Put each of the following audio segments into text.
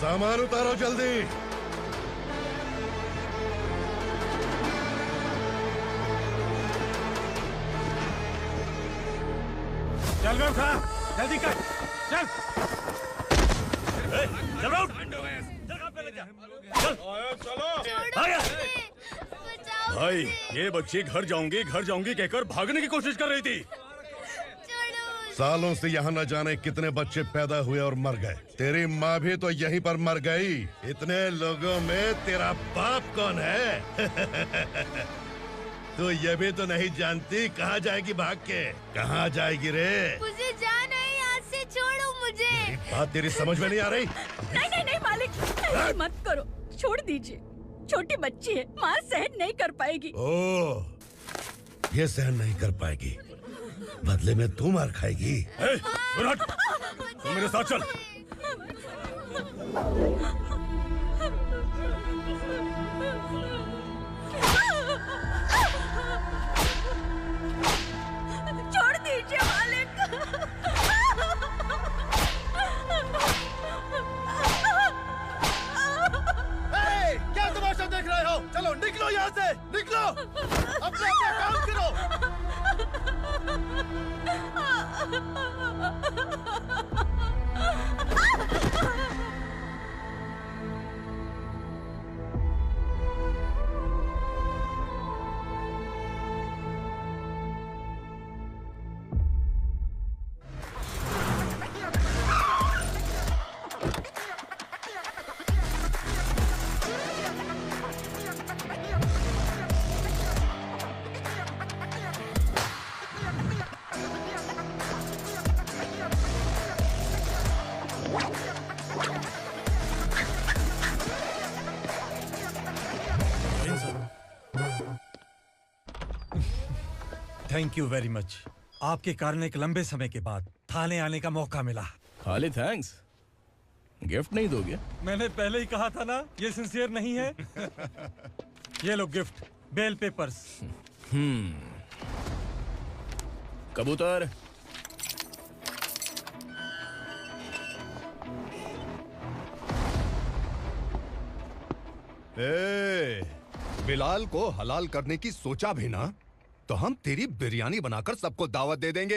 सामान उतारो जल्दी। चल बे उठा, जल्दी कर, चल। चल उठ, जगह पे ले जा। चलो। भाई, ये बच्ची घर जाऊंगी कहकर भागने की कोशिश कर रही थी। सालों से यहाँ न जाने कितने बच्चे पैदा हुए और मर गए। तेरी माँ भी तो यहीं पर मर गई। इतने लोगों में तेरा बाप कौन है? तो ये भी तो नहीं जानती कहाँ जाएगी भाग के? कहाँ जाएगी रे? मुझे जाना है, यहाँ से छोड़ो मुझे। बात तेरी समझ में नहीं आ रही? नहीं मालिक, ऐसे मत करो, छोड़ दीजिए। छोटी बच्ची है, माँ सहन नहीं कर पाएगी। ओह, ये सहन नहीं कर पाएगी, बदले में तू मार खाएगी। तू मेरे साथ चल। छोड़ दीजिए मालिक। क्या तमाशा देख रहे हो? चलो निकलो यहाँ से, निकलो। अपना काम करो। Thank you very much. आपके कारण एक लंबे समय के बाद थाने आने का मौका मिला। खाली थैंक्स, गिफ्ट नहीं दोगे? मैंने पहले ही कहा था ना, ये सिंसियर नहीं है। ये लो गिफ्ट, बेल पेपर्स। कबूतर। बिलाल को हलाल करने की सोचा भी ना, तो हम तेरी बिरयानी बनाकर सबको दावत दे देंगे।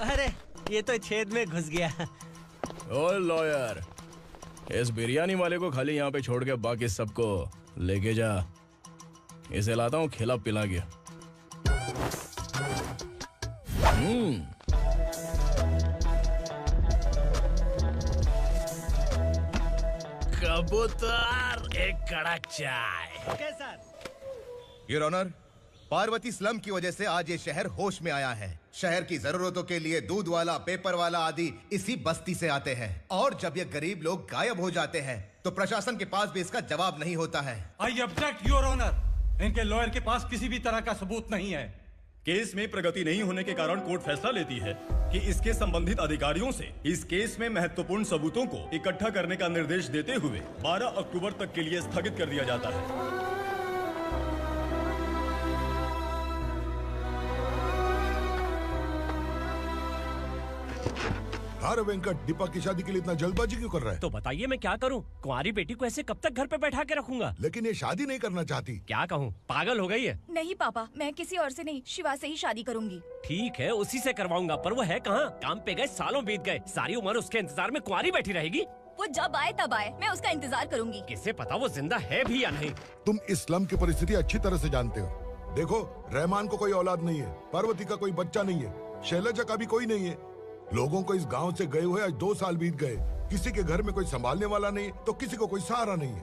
अरे ये तो छेद में घुस गया। ओ लॉयर, इस बिरयानी वाले को खाली यहाँ पे छोड़ के बाकी सबको लेके जा। इसे लाता हूँ खिला पिला के। कबूतर, एक कड़क चाय। Okay sir. Your honour, Parvati slum की वजह से आज ये शहर होश में आया है। शहर की जरूरतों के लिए दूध वाला, पेपर वाला आदि इसी बस्ती से आते हैं, और जब ये गरीब लोग गायब हो जाते हैं तो प्रशासन के पास भी इसका जवाब नहीं होता है। I object your honour. इनके लॉयर के पास किसी भी तरह का सबूत नहीं है। केस में प्रगति नहीं होने के कारण कोर्ट फैसला लेती है कि इसके संबंधित अधिकारियों से इस केस में महत्वपूर्ण सबूतों को इकट्ठा करने का निर्देश देते हुए 12 अक्टूबर तक के लिए स्थगित कर दिया जाता है। अरे वेंकट, दीपक की शादी के लिए इतना जल्दबाजी क्यों कर रहा है? तो बताइए मैं क्या करूं? कुंवारी बेटी को ऐसे कब तक घर पे बैठा के रखूंगा? लेकिन ये शादी नहीं करना चाहती। क्या कहूं, पागल हो गई है। नहीं पापा, मैं किसी और से नहीं, शिवा से ही शादी करूंगी। ठीक है, उसी से करवाऊंगा, पर वो है कहाँ? काम पे गए, सालों बीत गए, सारी उम्र उसके इंतजार में कुंवारी बैठी रहेगी। वो जब आए तब आए, मैं उसका इंतजार करूंगी। किसे पता वो जिंदा है भी या नहीं। तुम इस्लाम की परिस्थिति अच्छी तरह से जानते हो। देखो, रहमान को कोई औलाद नहीं है, पार्वती का कोई बच्चा नहीं है, शैलजा का भी कोई नहीं है। लोगों को इस गांव से गए हुए आज 2 साल बीत गए। किसी के घर में कोई संभालने वाला नहीं, तो किसी को कोई सहारा नहीं है।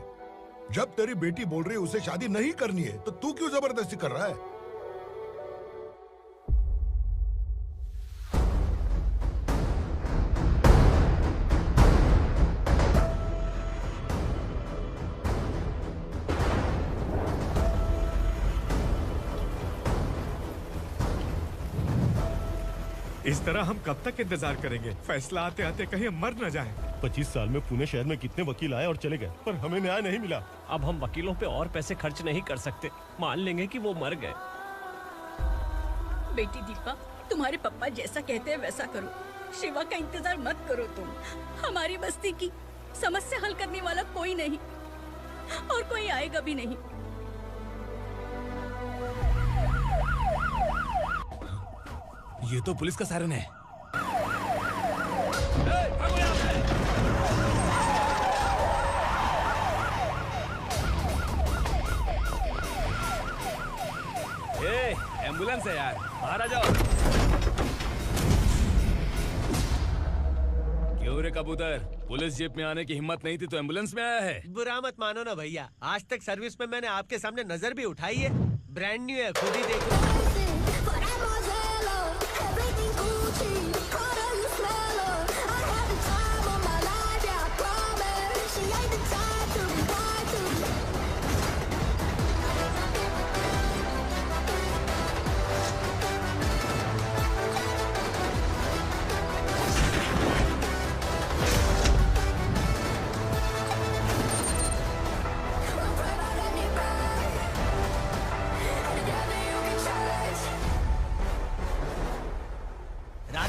जब तेरी बेटी बोल रही है उसे शादी नहीं करनी है, तो तू क्यों जबरदस्ती कर रहा है? इस तरह हम कब तक इंतजार करेंगे? फैसला आते आते कहीं हम मर न जाएं। 25 साल में पुणे शहर में कितने वकील आए और चले गए, पर हमें न्याय नहीं मिला। अब हम वकीलों पे और पैसे खर्च नहीं कर सकते। मान लेंगे कि वो मर गए। बेटी दीपा, तुम्हारे पापा जैसा कहते हैं वैसा करो। शिवा का इंतजार मत करो तुम। हमारी बस्ती की समस्या हल करने वाला कोई नहीं और कोई आएगा भी नहीं। ये तो पुलिस का सायरन है। एम्बुलेंस है यार, बाहर आ जाओ। क्यों रे कबूतर, पुलिस जीप में आने की हिम्मत नहीं थी तो एम्बुलेंस में आया है? बुरा मत मानो ना भैया, आज तक सर्विस में मैंने आपके सामने नजर भी उठाई है। ब्रांड न्यू है, खुद ही देखो।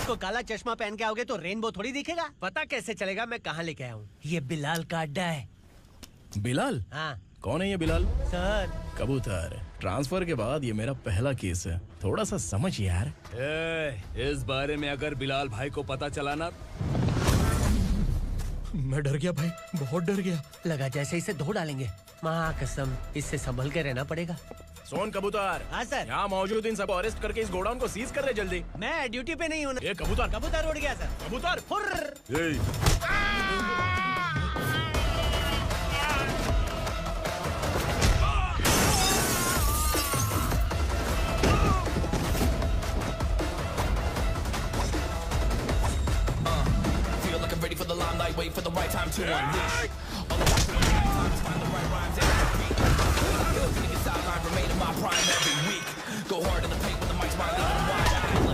को काला चश्मा पहन के आओगे तो रेनबो थोड़ी दिखेगा। पता कैसे चलेगा मैं कहाँ लेके आया हूँ? ये बिलाल का अड्डा है। बिलाल? हाँ। कौन है ये बिलाल? सर कबूतर, ट्रांसफर के बाद ये मेरा पहला केस है, थोड़ा सा समझ यार। इस बारे में अगर बिलाल भाई को पता चला ना। मैं डर गया भाई, बहुत डर गया। लगा जैसे इसे धो डालेंगे। माँ कसम, इससे संभल के रहना पड़ेगा। सोन कबूतर। हाँ सर। यहाँ मौजूद इन सबको अरेस्ट करके इस गोडाउन को सीज कर रहे जल्दी। मैं ड्यूटी पे नहीं हूँ। ये कबूतर। कबूतर उड़ गया सर। कबूतर feel like I'm ready for the limelight, wait for the right time to unleash. All the time to find the right rhymes and beat. Feeling the sideline, remain in my prime every week. Go hard in the paint when the mic's right, leaving them wide. I feel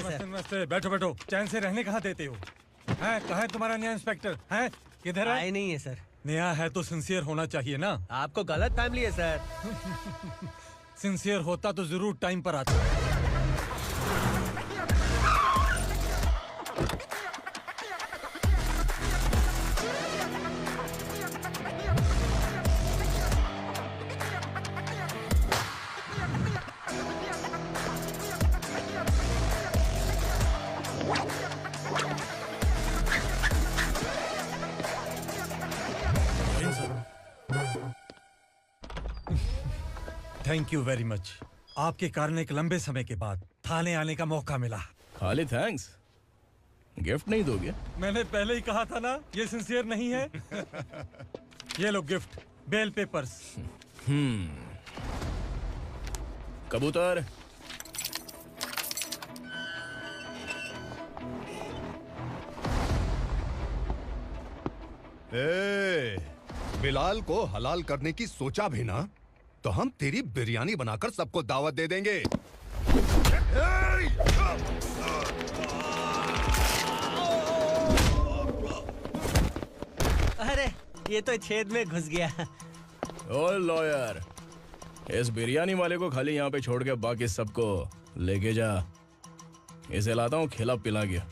like नमस्ते। बैठो बैठो, चैन से रहने कहाँ देते हो? हैं, कहाँ है तुम्हारा नया इंस्पेक्टर? हैं, किधर है? आए नहीं है सर। नया है तो सिंसियर होना चाहिए ना। आपको गलत फैमिली है सर। सिंसियर होता तो जरूर टाइम पर आता। Thank you very much. आपके कारण एक लंबे समय के बाद थाने आने का मौका मिला। खाली थैंक्स, गिफ्ट नहीं दोगे? मैंने पहले ही कहा था ना, ये सिंसियर नहीं है। ये लो गिफ्ट, बेल पेपर्स। कबूतर, बिलाल को हलाल करने की सोचा भी ना तो हम तेरी बिरयानी बनाकर सबको दावत दे देंगे। अरे ये तो छेद में घुस गया। ओ लॉयर, इस बिरयानी वाले को खाली यहाँ पे छोड़ के बाकी सबको लेके जा। इसे लाता हूँ खिला पिला गया।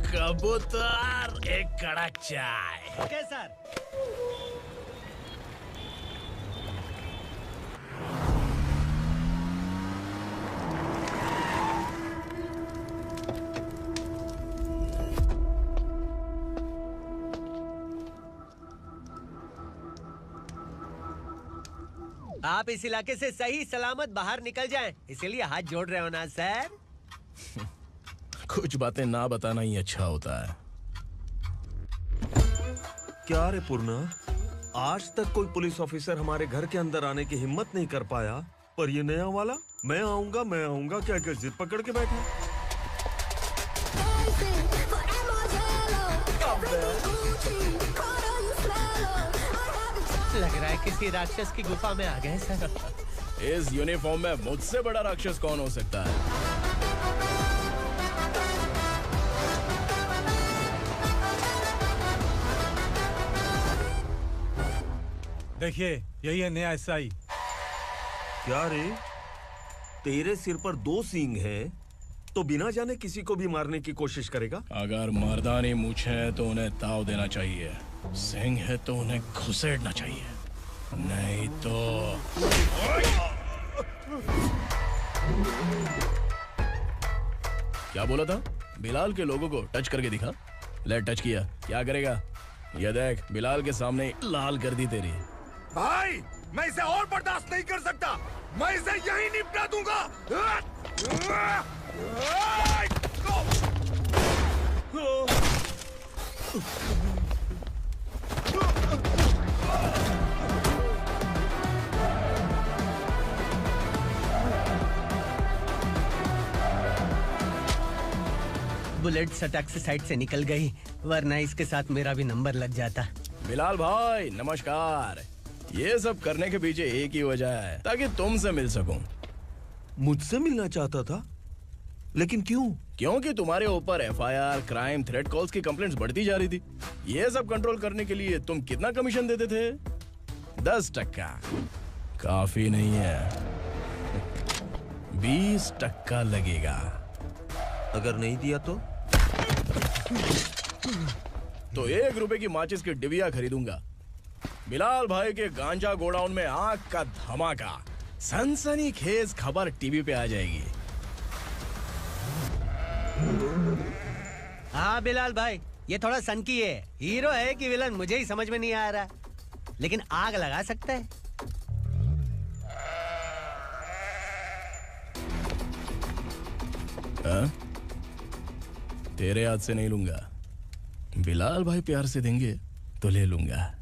कबूतर एक कड़क चाय। Okay sir. आप इस इलाके से सही सलामत बाहर निकल जाएं, इसीलिए हाथ जोड़ रहे हो ना सर? कुछ बातें ना बताना ही अच्छा होता है। क्या रे पूर्णा, आज तक कोई पुलिस ऑफिसर हमारे घर के अंदर आने की हिम्मत नहीं कर पाया, पर ये नया वाला मैं आऊंगा क्या क्या जिद पकड़ के बैठा। लग रहा है किसी राक्षस की गुफा में आ गए सर। इस यूनिफॉर्म में मुझसे बड़ा राक्षस कौन हो सकता है? देखिए, यही है नया एसआई। क्या रे, तेरे सिर पर 2 सींग हैं, तो बिना जाने किसी को भी मारने की कोशिश करेगा? अगर मर्दानी मूंछ है तो उन्हें ताव देना चाहिए, सिंह है तो उन्हें घुसेड़ना चाहिए, नहीं तो। क्या बोला था? बिलाल के लोगों को टच करके दिखा। ले टच किया, क्या करेगा? ये देख, बिलाल के सामने लाल कर दी तेरी। भाई, मैं इसे और बर्दाश्त नहीं कर सकता, मैं इसे यहीं निपटा दूंगा। बुलेट सटक से साइड से निकल गई, वरना इसके साथ मेरा भी नंबर लग जाता। बिलाल भाई नमस्कार। ये सब करने के पीछे एक ही वजह है, ताकि तुमसे मिल सकूं। मुझसे मिलना चाहता था? लेकिन क्यों? क्योंकि तुम्हारे ऊपर एफआईआर, क्राइम, थ्रेट कॉल्स की कंप्लेंट्स बढ़ती जा रही थी। ये सब कंट्रोल करने के लिए तुम कितना कमीशन देते थे? 10%। काफी नहीं है, 20% लगेगा। अगर नहीं दिया तो 1 रुपए की माचिस की डिबिया खरीदूंगा। बिलाल भाई के गांजा गोडाउन में आग का धमाका, सनसनीखेज खबर टीवी पे आ जाएगी। हाँ बिलाल भाई, ये थोड़ा सनकी है, हीरो है कि विलन मुझे ही समझ में नहीं आ रहा, लेकिन आग लगा सकता है। तेरे हाथ से नहीं लूंगा, बिलाल भाई प्यार से देंगे तो ले लूंगा।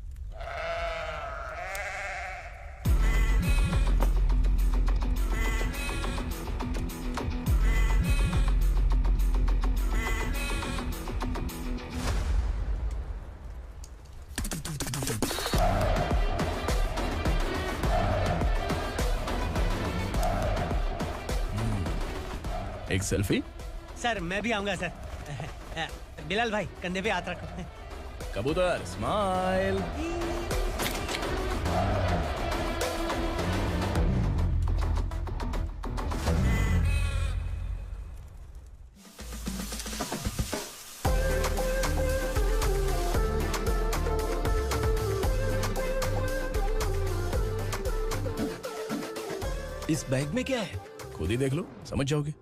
एक सेल्फी? सर मैं भी आऊंगा सर। बिलाल भाई कंधे पे हाथ रखो। कबूतर स्माइल। इस बैग में क्या है? खुद ही देख लो, समझ जाओगे।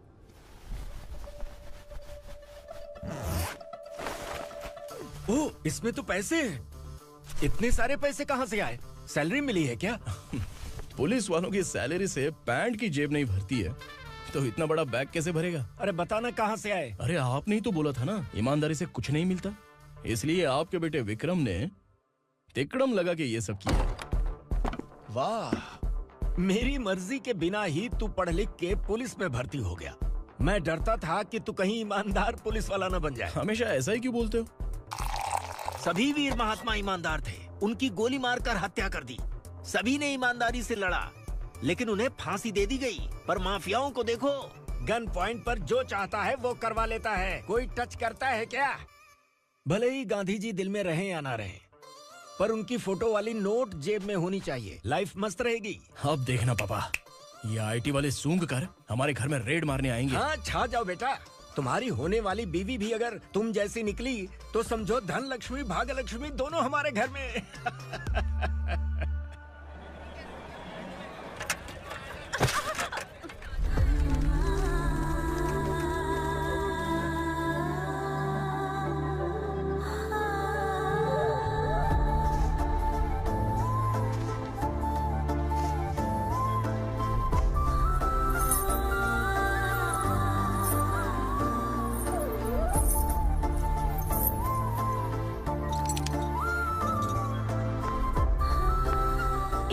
ओह, इसमें तो पैसे हैं। इतने सारे पैसे कहां से आए? सैलरी मिली है क्या? पुलिस वालों की सैलरी से पैंट की जेब नहीं भरती है, तो इतना बड़ा बैग कैसे भरेगा? अरे बताना कहां से आए? अरे आपने ही तो बोला था ना, ईमानदारी से कुछ नहीं मिलता, इसलिए आपके बेटे विक्रम ने तिकड़म लगा के ये सब किया। वाह, मेरी मर्जी के बिना ही तू पढ़ लिख के पुलिस में भर्ती हो गया। मैं डरता था कि तू कहीं ईमानदार पुलिस वाला न बन जाए। हमेशा ऐसा ही क्यों बोलते हो? सभी वीर महात्मा ईमानदार थे, उनकी गोली मारकर हत्या कर दी। सभी ने ईमानदारी से लड़ा, लेकिन उन्हें फांसी दे दी गई। पर माफियाओं को देखो, गन पॉइंट पर जो चाहता है वो करवा लेता है। कोई टच करता है क्या? भले ही गांधी जी दिल में रहे या ना रहे, पर उनकी फोटो वाली नोट जेब में होनी चाहिए। लाइफ मस्त रहेगी। अब देखना पापा, ये आईटी वाले सूंघ कर हमारे घर में रेड मारने आएंगे। हाँ, छा जाओ बेटा। तुम्हारी होने वाली बीवी भी अगर तुम जैसी निकली तो समझो धन लक्ष्मी भाग्य लक्ष्मी दोनों हमारे घर में।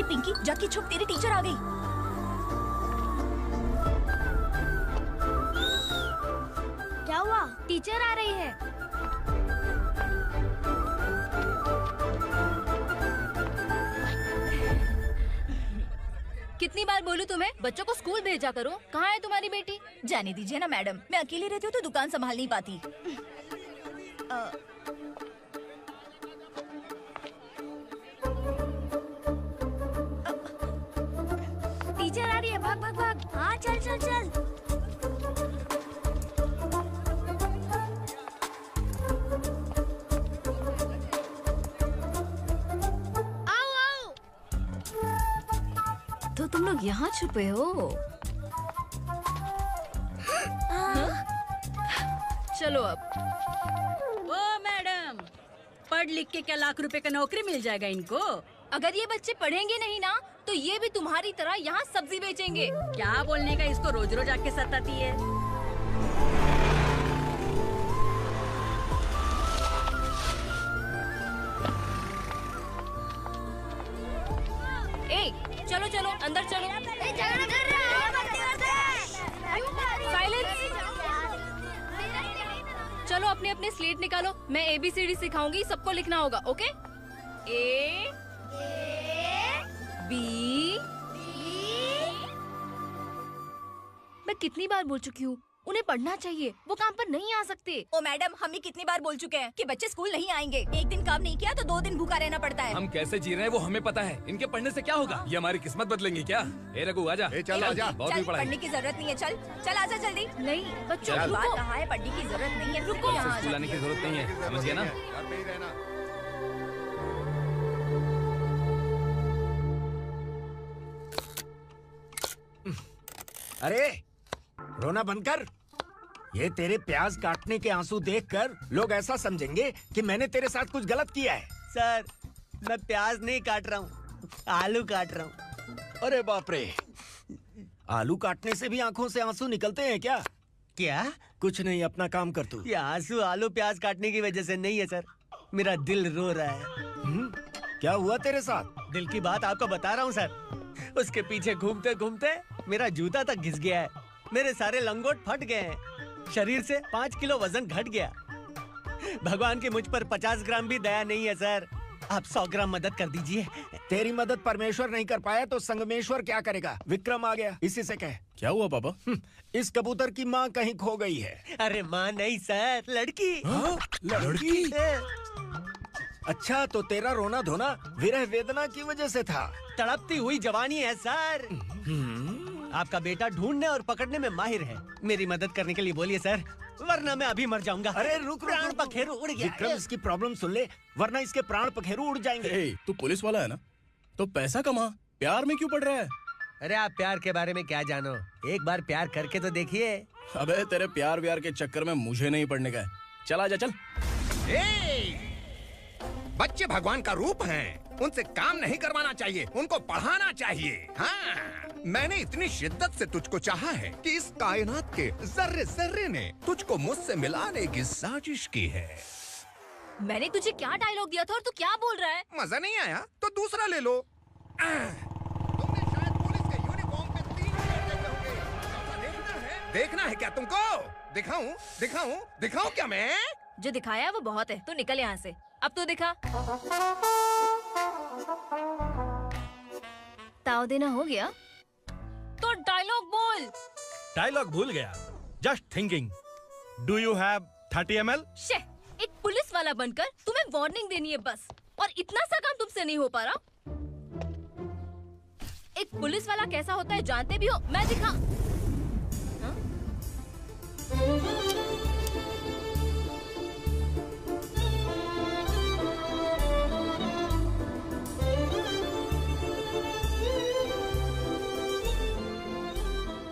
पिंकी, जाके छुप, तेरी टीचर आ गई। क्या हुआ? टीचर आ रही है। कितनी बार बोलूं तुम्हें, बच्चों को स्कूल भेजा करो। कहाँ है तुम्हारी बेटी? जाने दीजिए ना मैडम, मैं अकेली रहती हूँ तो दुकान संभाल नहीं पाती। टीचर आ रही है, भाग भाग भाग। हाँ चल चल चल। आओ आओ। तो तुम लोग यहाँ छुपे हो? चलो अब। ओ मैडम, पढ़ लिख के क्या लाख रुपए का नौकरी मिल जाएगा इनको? अगर ये बच्चे पढ़ेंगे नहीं ना तो ये भी तुम्हारी तरह यहाँ सब्जी बेचेंगे। क्या बोलने का, इसको रोज रोज आके सताती है। ए, चलो चलो अंदर चलो। साइलेंस। चलो अपने अपने स्लेट निकालो, मैं ABCD सिखाऊंगी, सबको लिखना होगा। ओके? A B। मैं कितनी बार बोल चुकी हूँ, उन्हें पढ़ना चाहिए, वो काम पर नहीं आ सकते। ओ मैडम, हम भी कितनी बार बोल चुके हैं कि बच्चे स्कूल नहीं आएंगे। एक दिन काम नहीं किया तो 2 दिन भूखा रहना पड़ता है। हम कैसे जी रहे हैं वो हमें पता है, इनके पढ़ने से क्या होगा? ये हमारी किस्मत बदलेंगी क्या? ए रघु आजा। चल आजा। बहुत भी पढ़ाई। पढ़ने की जरूरत नहीं है, चल चल आजा जल्दी। नहीं बच्चों, बात कहा है, पढ़ने की जरूरत नहीं है, रुको। यहाँ स्कूल आने की जरूरत नहीं है, समझ गया ना? घर पे ही रहना। अरे रोना बंद कर। ये तेरे प्याज काटने के आंसू देखकर लोग ऐसा समझेंगे कि मैंने तेरे साथ कुछ गलत किया है। सर, मैं प्याज नहीं काट रहा हूँ, आलू काट रहा हूँ। अरे बाप रे, आलू काटने से भी आंखों से आंसू निकलते हैं क्या? क्या? कुछ नहीं, अपना काम कर तू। ये आंसू आलू प्याज काटने की वजह से नहीं है सर, मेरा दिल रो रहा है। क्या हुआ तेरे साथ? दिल की बात आपको बता रहा हूँ सर। उसके पीछे घूमते घूमते मेरा जूता तक घिस गया है, मेरे सारे लंगोट फट गए हैं, शरीर से 5 किलो वजन घट गया। भगवान की मुझ पर 50 ग्राम भी दया नहीं है सर, आप 100 ग्राम मदद कर दीजिए। तेरी मदद परमेश्वर नहीं कर पाया तो संगमेश्वर क्या करेगा? विक्रम आ गया, इसी से कह। क्या हुआ पापा? इस कबूतर की माँ कहीं खो गई है। अरे माँ नहीं सर, लड़की। लड़की? अच्छा, तो तेरा रोना धोना विरह वेदना की वजह से था। तड़पती हुई जवानी है सर। आपका बेटा ढूंढने और पकड़ने में माहिर है, मेरी मदद करने के लिए बोलिए सर, वरना मैं अभी मर जाऊंगा। अरे रुक, प्राण पखेरु उड़ गया। विक्रम, इसकी प्रॉब्लम सुन ले, वरना इसके प्राण पखेरु उड़ जाएंगे। तू पुलिस वाला है ना, तो पैसा कमा, प्यार में क्यों पड़ रहा है? अरे आप प्यार के बारे में क्या जानो, एक बार प्यार करके तो देखिए। अबे तेरे प्यार व्यार के चक्कर में मुझे नहीं पड़ने का है, चल आजा चल। बच्चे भगवान का रूप हैं, उनसे काम नहीं करवाना चाहिए, उनको पढ़ाना चाहिए। हाँ, मैंने इतनी शिद्दत से तुझको चाहा है कि इस कायनात के जर्रे जर्रे ने तुझको मुझसे मिलाने की साजिश की है। मैंने तुझे क्या डायलॉग दिया था और तू क्या बोल रहा है? मजा नहीं आया तो दूसरा ले लो। तुमने शायद पुलिस के यूनिफॉर्म पे 3 शेर देखे होंगे। देखना है क्या तुमको? दिखाऊं दिखाऊं दिखाऊं क्या मैं? जो दिखाया वो बहुत है, तू निकल यहाँ से। अब तो दिखा। ताव देना हो गया तो डायलॉग बोल। डायलॉग भूल गया। Just thinking, do you have 30 ml? एक पुलिस वाला बनकर तुम्हें वार्निंग देनी है बस। और इतना सा काम तुमसे नहीं हो पा रहा? एक पुलिस वाला कैसा होता है जानते भी हो? मैं दिखा। हाँ?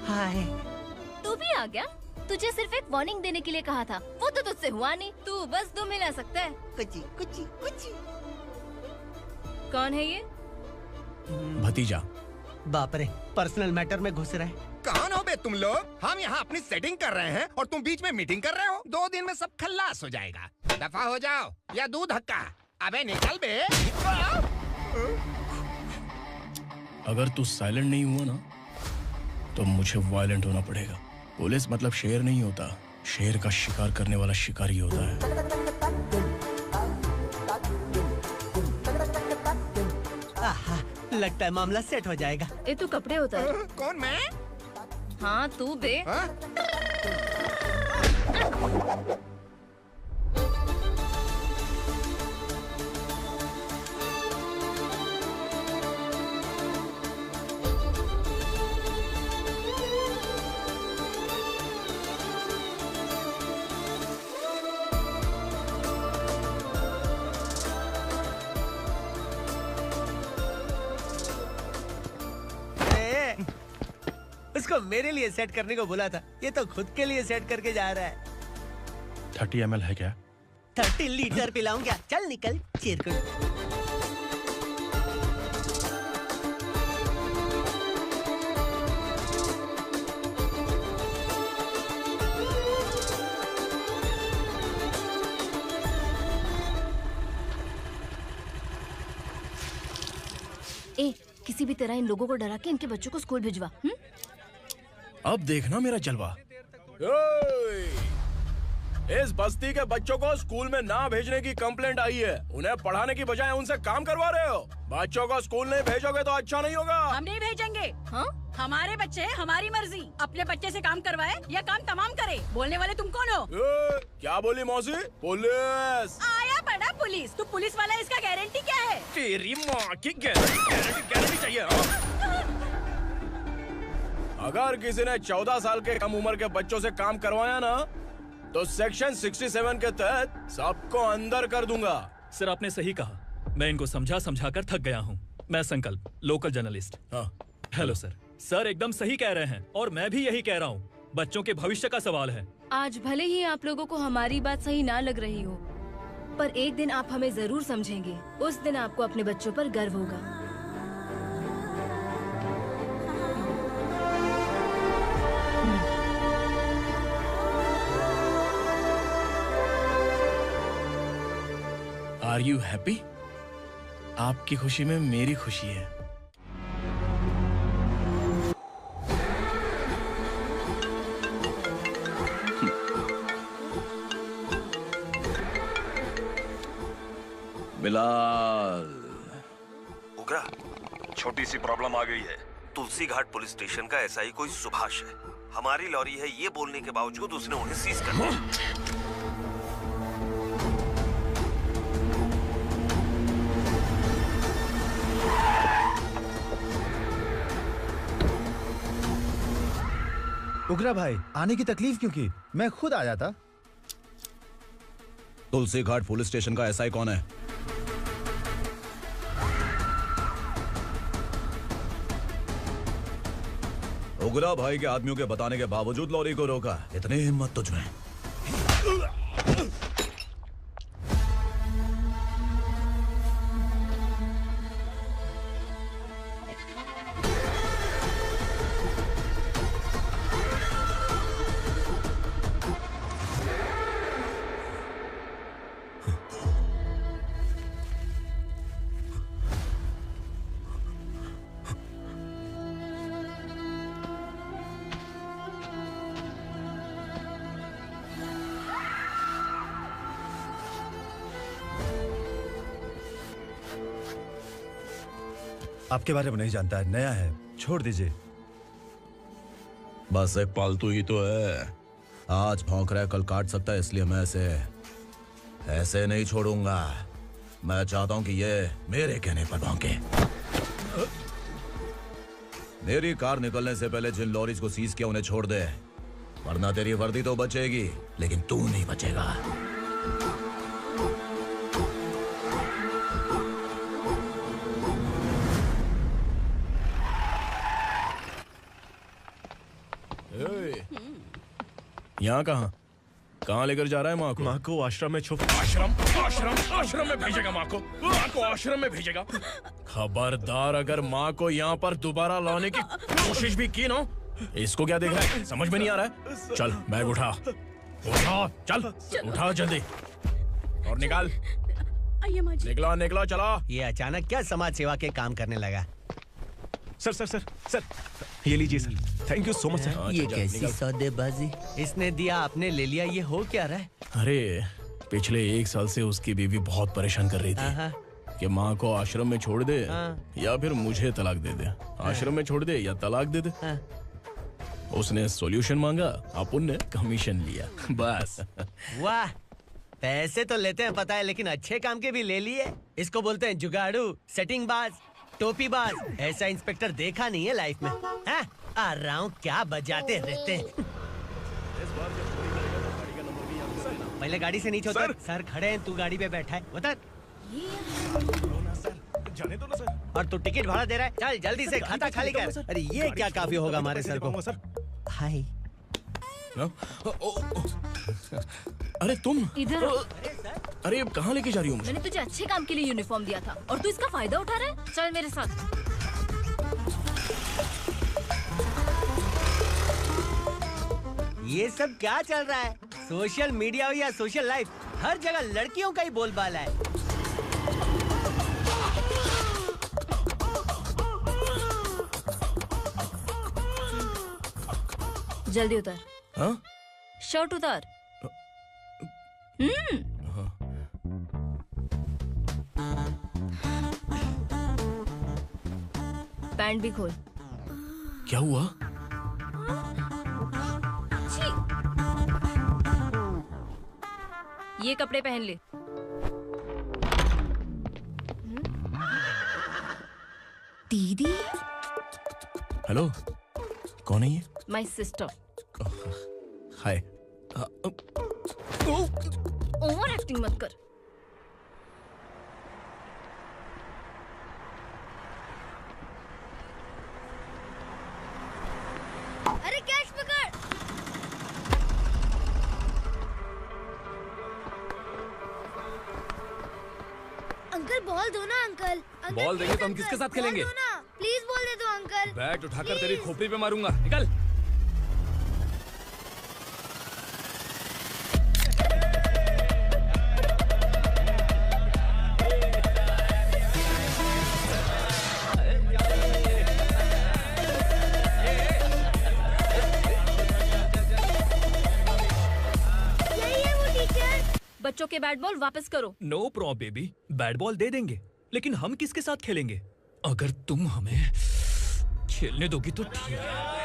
हाय। तू भी आ गया? तुझे सिर्फ एक वार्निंग देने के लिए कहा था, वो तो तुझसे हुआ नहीं। तू बस 2 मिला सकता है। कुची कुची कुची। कौन है ये? भतीजा। बाप रे, पर्सनल मैटर में घुस रहे। कौन हो बे तुम लोग? हम यहाँ अपनी सेटिंग कर रहे हैं और तुम बीच में मीटिंग कर रहे हो। 2 दिन में सब खल्लास हो जाएगा। दफा हो जाओ या दूध हक्का। अबे निकल बे। अगर तू साइलेंट नहीं हुआ ना तो मुझे वायलेंट होना पड़ेगा। पुलिस मतलब शेर नहीं होता, शेर का शिकार करने वाला शिकारी होता है। आहा, लगता है मामला सेट हो जाएगा। ये तू कपड़े होता है। कौन मैं? हाँ तू बे। उसको मेरे लिए सेट करने को बोला था, ये तो खुद के लिए सेट करके जा रहा है। 30 ml है क्या? 30 लीटर पिलाऊं क्या? चल निकल चिरकुट। ए, किसी भी तरह इन लोगों को डरा के इनके बच्चों को स्कूल भिजवा। अब देखना मेरा जलवा। इस बस्ती के बच्चों को स्कूल में ना भेजने की कंप्लेंट आई है। उन्हें पढ़ाने की बजाय उनसे काम करवा रहे हो। बच्चों को स्कूल नहीं भेजोगे तो अच्छा नहीं होगा। हम नहीं भेजेंगे। हाँ? हमारे बच्चे हमारी मर्जी। अपने बच्चे से काम करवाए या काम तमाम करे। बोलने वाले तुम कौन हो? क्या बोली मौसी? पुलिस आया बड़ा पुलिस। तू पुलिस वाला, इसका गारंटी क्या है? तेरी माँ की गारंटी चाहिए। अगर किसी ने 14 साल के कम उम्र के बच्चों से काम करवाया ना तो सेक्शन 67 के तहत सबको अंदर कर दूंगा। सर आपने सही कहा। मैं इनको समझा कर थक गया हूँ। मैं संकल्प, local journalist. Hello sir. Sir एकदम सही कह रहे हैं और मैं भी यही कह रहा हूँ। बच्चों के भविष्य का सवाल है। आज भले ही आप लोगों को हमारी बात सही ना लग रही हो, पर एक दिन आप हमें जरूर समझेंगे। उस दिन आपको अपने बच्चों पर गर्व होगा। Are you happy? आपकी खुशी में मेरी खुशी है। बिलाल। उग्रा, छोटी सी प्रॉब्लम आ गई है। तुलसी घाट पुलिस स्टेशन का एसआई कोई सुभाष है। हमारी लॉरी है ये बोलने के बावजूद उसने उन्हें सीज कर दिया। उग्रा भाई, आने की तकलीफ क्यों की? मैं खुद आ जाता। तुलसी घाट पुलिस स्टेशन का एसआई कौन है? उग्रा भाई के आदमियों के बताने के बावजूद लॉरी को रोका। इतनी हिम्मत तुझमें? आपके बारे में नहीं जानता है, नया है, छोड़ दीजिए। बस एक पालतू ही तो है। आज भौंक रहा है, कल काट सकता है, इसलिए मैं ऐसे नहीं छोड़ूंगा। मैं चाहता हूं कि ये मेरे कहने पर भौंके। मेरी कार निकलने से पहले जिन लॉरीज को सीज किया उन्हें छोड़ दे, वरना तेरी वर्दी तो बचेगी लेकिन तू नहीं बचेगा। यहाँ कहाँ लेकर जा रहा है माँ को? माँ को आश्रम में छुप। आश्रम में भेजेगा माँ को? माँ को आश्रम में भेजेगा? खबरदार, अगर माँ को यहाँ पर दोबारा लाने की कोशिश भी की ना, इसको क्या देख रहा है? समझ में नहीं आ रहा है? चल बैग उठा, चल उठा जल्दी और निकाल। निकला चला। ये अचानक क्या समाज सेवा के काम करने लगा? सर ये लीजिए sir. Thank you so much sir. ये कैसी सौदेबाजी? इसने दिया आपने ले लिया, ये हो क्या रहा है? अरे पिछले 1 साल से उसकी बीवी बहुत परेशान कर रही थी कि माँ को आश्रम में छोड़ दे या फिर मुझे तलाक दे दे। आश्रम में छोड़ दे या तलाक दे दे। उसने सॉल्यूशन मांगा, अपन ने कमीशन लिया, बस। वाह, पैसे तो लेते हैं पता है, लेकिन अच्छे काम के भी ले लिए। इसको बोलते हैं जुगाड़ू, सेटिंग बाज, टोपी बाज। ऐसा इंस्पेक्टर देखा नहीं है लाइफ में। हाँ? आ रहा हूँ, क्या बजाते रहते हैं। पहले गाड़ी से नीचे उतर। सर खड़े हैं, तू गाड़ी पे बैठा है, उतर। जाने दो ना सर। और तू टिकट भाड़ा दे रहा है? चल जल्दी से खाता खाली कर। अरे ये क्या काफी होगा हमारे सर को। हाय। अरे तुम इधर। अरे अब कहाँ लेके जा रही हो? मैंने तुझे अच्छे काम के लिए यूनिफॉर्म दिया था और तू इसका फायदा उठा रहा है। चल मेरे साथ। ये सब क्या चल रहा है? सोशल मीडिया हो या सोशल लाइफ, हर जगह लड़कियों का ही बोलबाला है। जल्दी उतर। हाँ? शर्ट उतार। पैंट भी खोल। क्या हुआ? ये कपड़े पहन ले। दीदी। हेलो, कौन है ये? My sister. Hi. Over acting मत कर। अरे कैच पकड़। अंकल बॉल दो ना अंकल। बॉल देंगे तो हम किसके साथ खेलेंगे? प्लीज बॉल दे दो अंकल। बैट उठाकर तेरी खोपड़ी पे मारूंगा, निकल। बच्चों के बैट बॉल वापस करो। No problem baby, bat ball दे देंगे, लेकिन हम किसके साथ खेलेंगे? अगर तुम हमें खेलने दोगी तो ठीक है।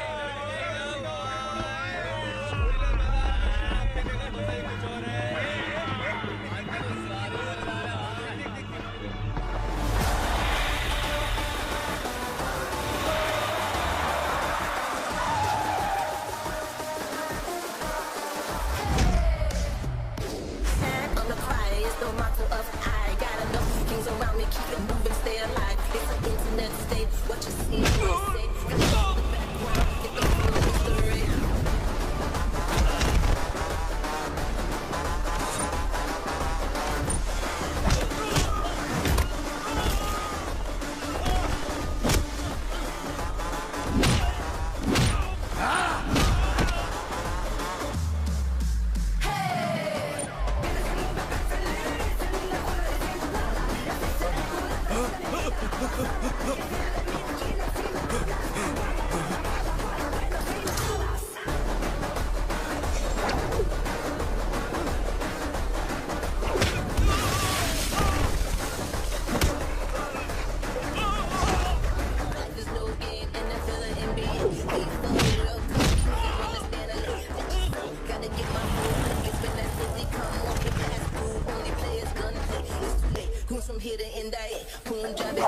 Goes from here to end it. Punjab it.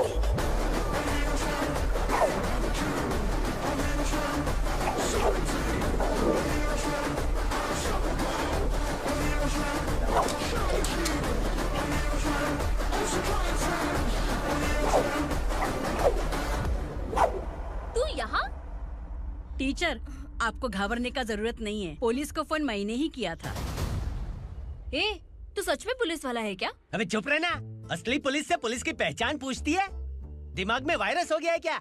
तू यहाँ? टीचर, आपको घबराने का जरूरत नहीं है। पुलिस को फोन मैंने ही किया था। ए, तू सच में पुलिस वाला है क्या? अबे चुप रहना। असली पुलिस से पुलिस की पहचान पूछती है? दिमाग में वायरस हो गया है क्या?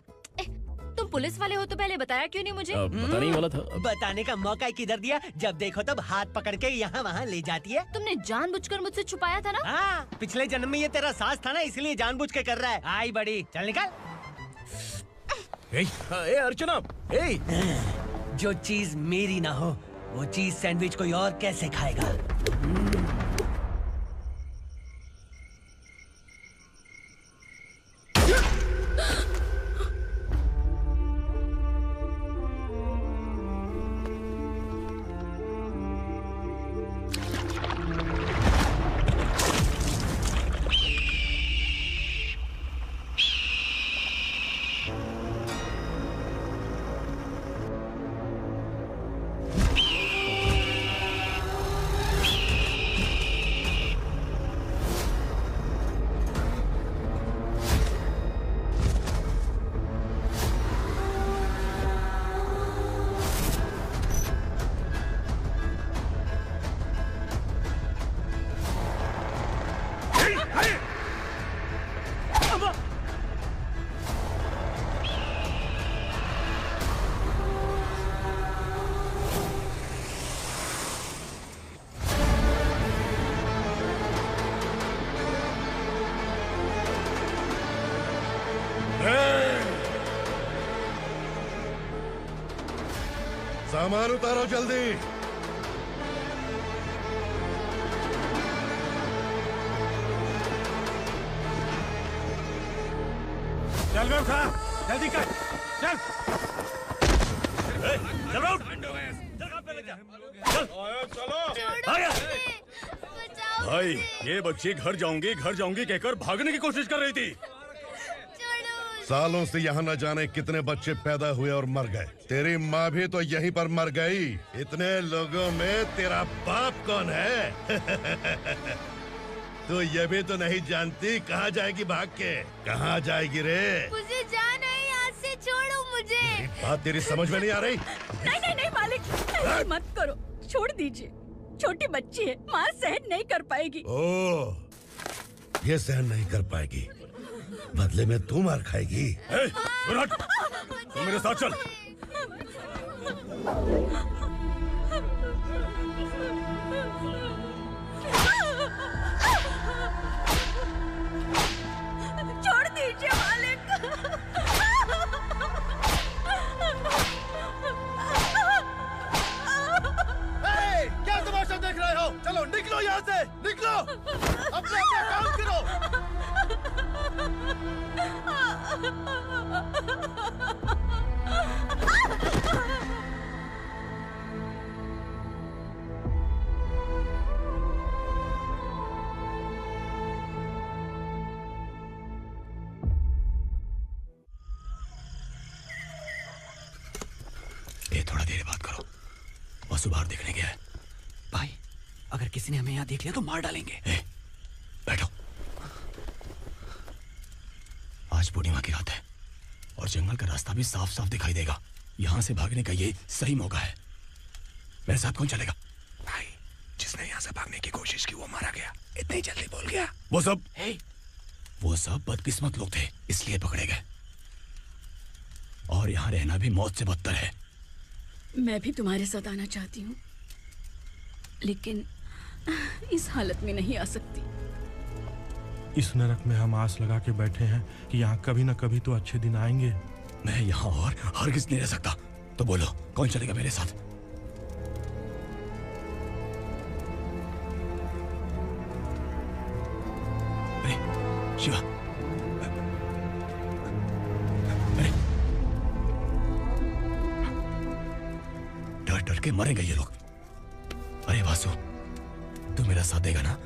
तुम पुलिस वाले हो तो पहले बताया क्यों नहीं मुझे? बताने ही वाला था। बताने का मौका किधर दिया? जब देखो तब हाथ पकड़ के यहाँ वहाँ ले जाती है। तुमने जानबूझकर मुझसे छुपाया था ना? हाँ, पिछले जन्म में ये तेरा सास था ना, इसलिए जानबूझ के कर रहा है। आई बड़ी, चल निकल। ए अर्चना, जो चीज मेरी ना हो, वो चीज सैंडविच कोई और कैसे खाएगा? सामान उतारो जल्दी। चल बे उठा, जल्दी कर, चल। चल उठ। चलो। भाई, ये बच्ची घर जाऊंगी कहकर भागने की कोशिश कर रही थी। सालों से यहाँ न जाने कितने बच्चे पैदा हुए और मर गए। तेरी माँ भी तो यहीं पर मर गई। इतने लोगों में तेरा बाप कौन है? तो ये भी तो नहीं जानती कहाँ जाएगी भाग के? कहाँ जाएगी रे? मुझे जाना है, यहाँ से छोड़ो मुझे। बात तेरी समझ में नहीं आ रही? नहीं मालिक, ऐसे मत करो, छोड़ दीजिए। छोटी बच्ची है, माँ सहन नहीं कर पाएगी। ओह, ये सहन नहीं कर पाएगी, बदले में तू मार खाएगी। तू मेरे साथ चल। छोड़ दीजिए मालिक। क्या तमाशा देख रहे हो? चलो निकलो यहाँ से, निकलो। अपना काम करो। थोड़ा देर बात करो। वसु बाहर देखने गया है। भाई, अगर किसी ने हमें यहाँ देख लिया तो मार डालेंगे। बैठो। आज पूर्णिमा की रात है और जंगल का रास्ता भी साफ साफ दिखाई देगा। यहाँ से भागने का ये सही मौका है। मेरे साथ कौन चलेगा? भाई, जिसने यहाँ से भागने की कोशिश की वो मारा गया। इतनी जल्दी बोल गया। वो सब बदकिस्मत लोग थे, इसलिए पकड़े गए। और यहाँ रहना भी मौत से बदतर है। मैं भी तुम्हारे साथ आना चाहती हूँ, लेकिन इस हालत में नहीं आ सकती। इस नरक में हम आस लगा के बैठे हैं कि यहाँ कभी न कभी तो अच्छे दिन आएंगे। मैं यहाँ और हरगिज़ नहीं रह सकता। तो बोलो, कौन चलेगा मेरे साथ? अरे शिवा, अरे डर डर के मरेंगे ये लोग। अरे वासु, तू मेरा साथ देगा ना?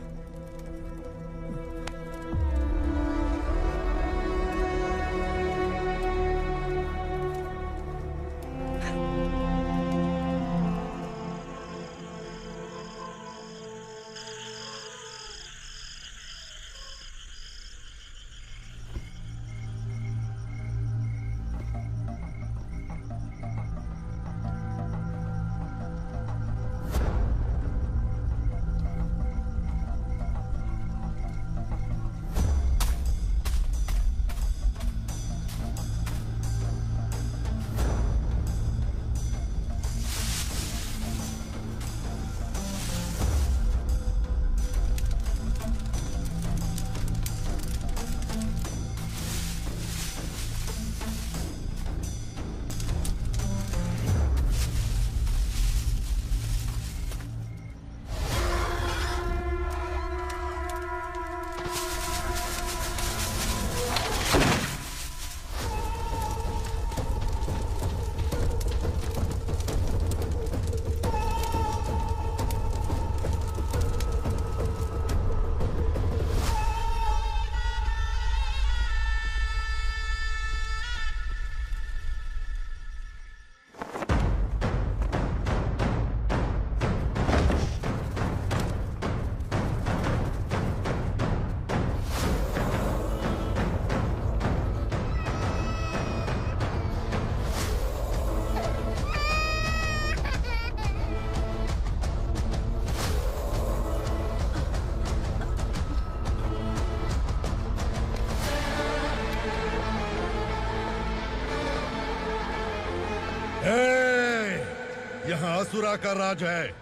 यहाँ असुरा का राज है।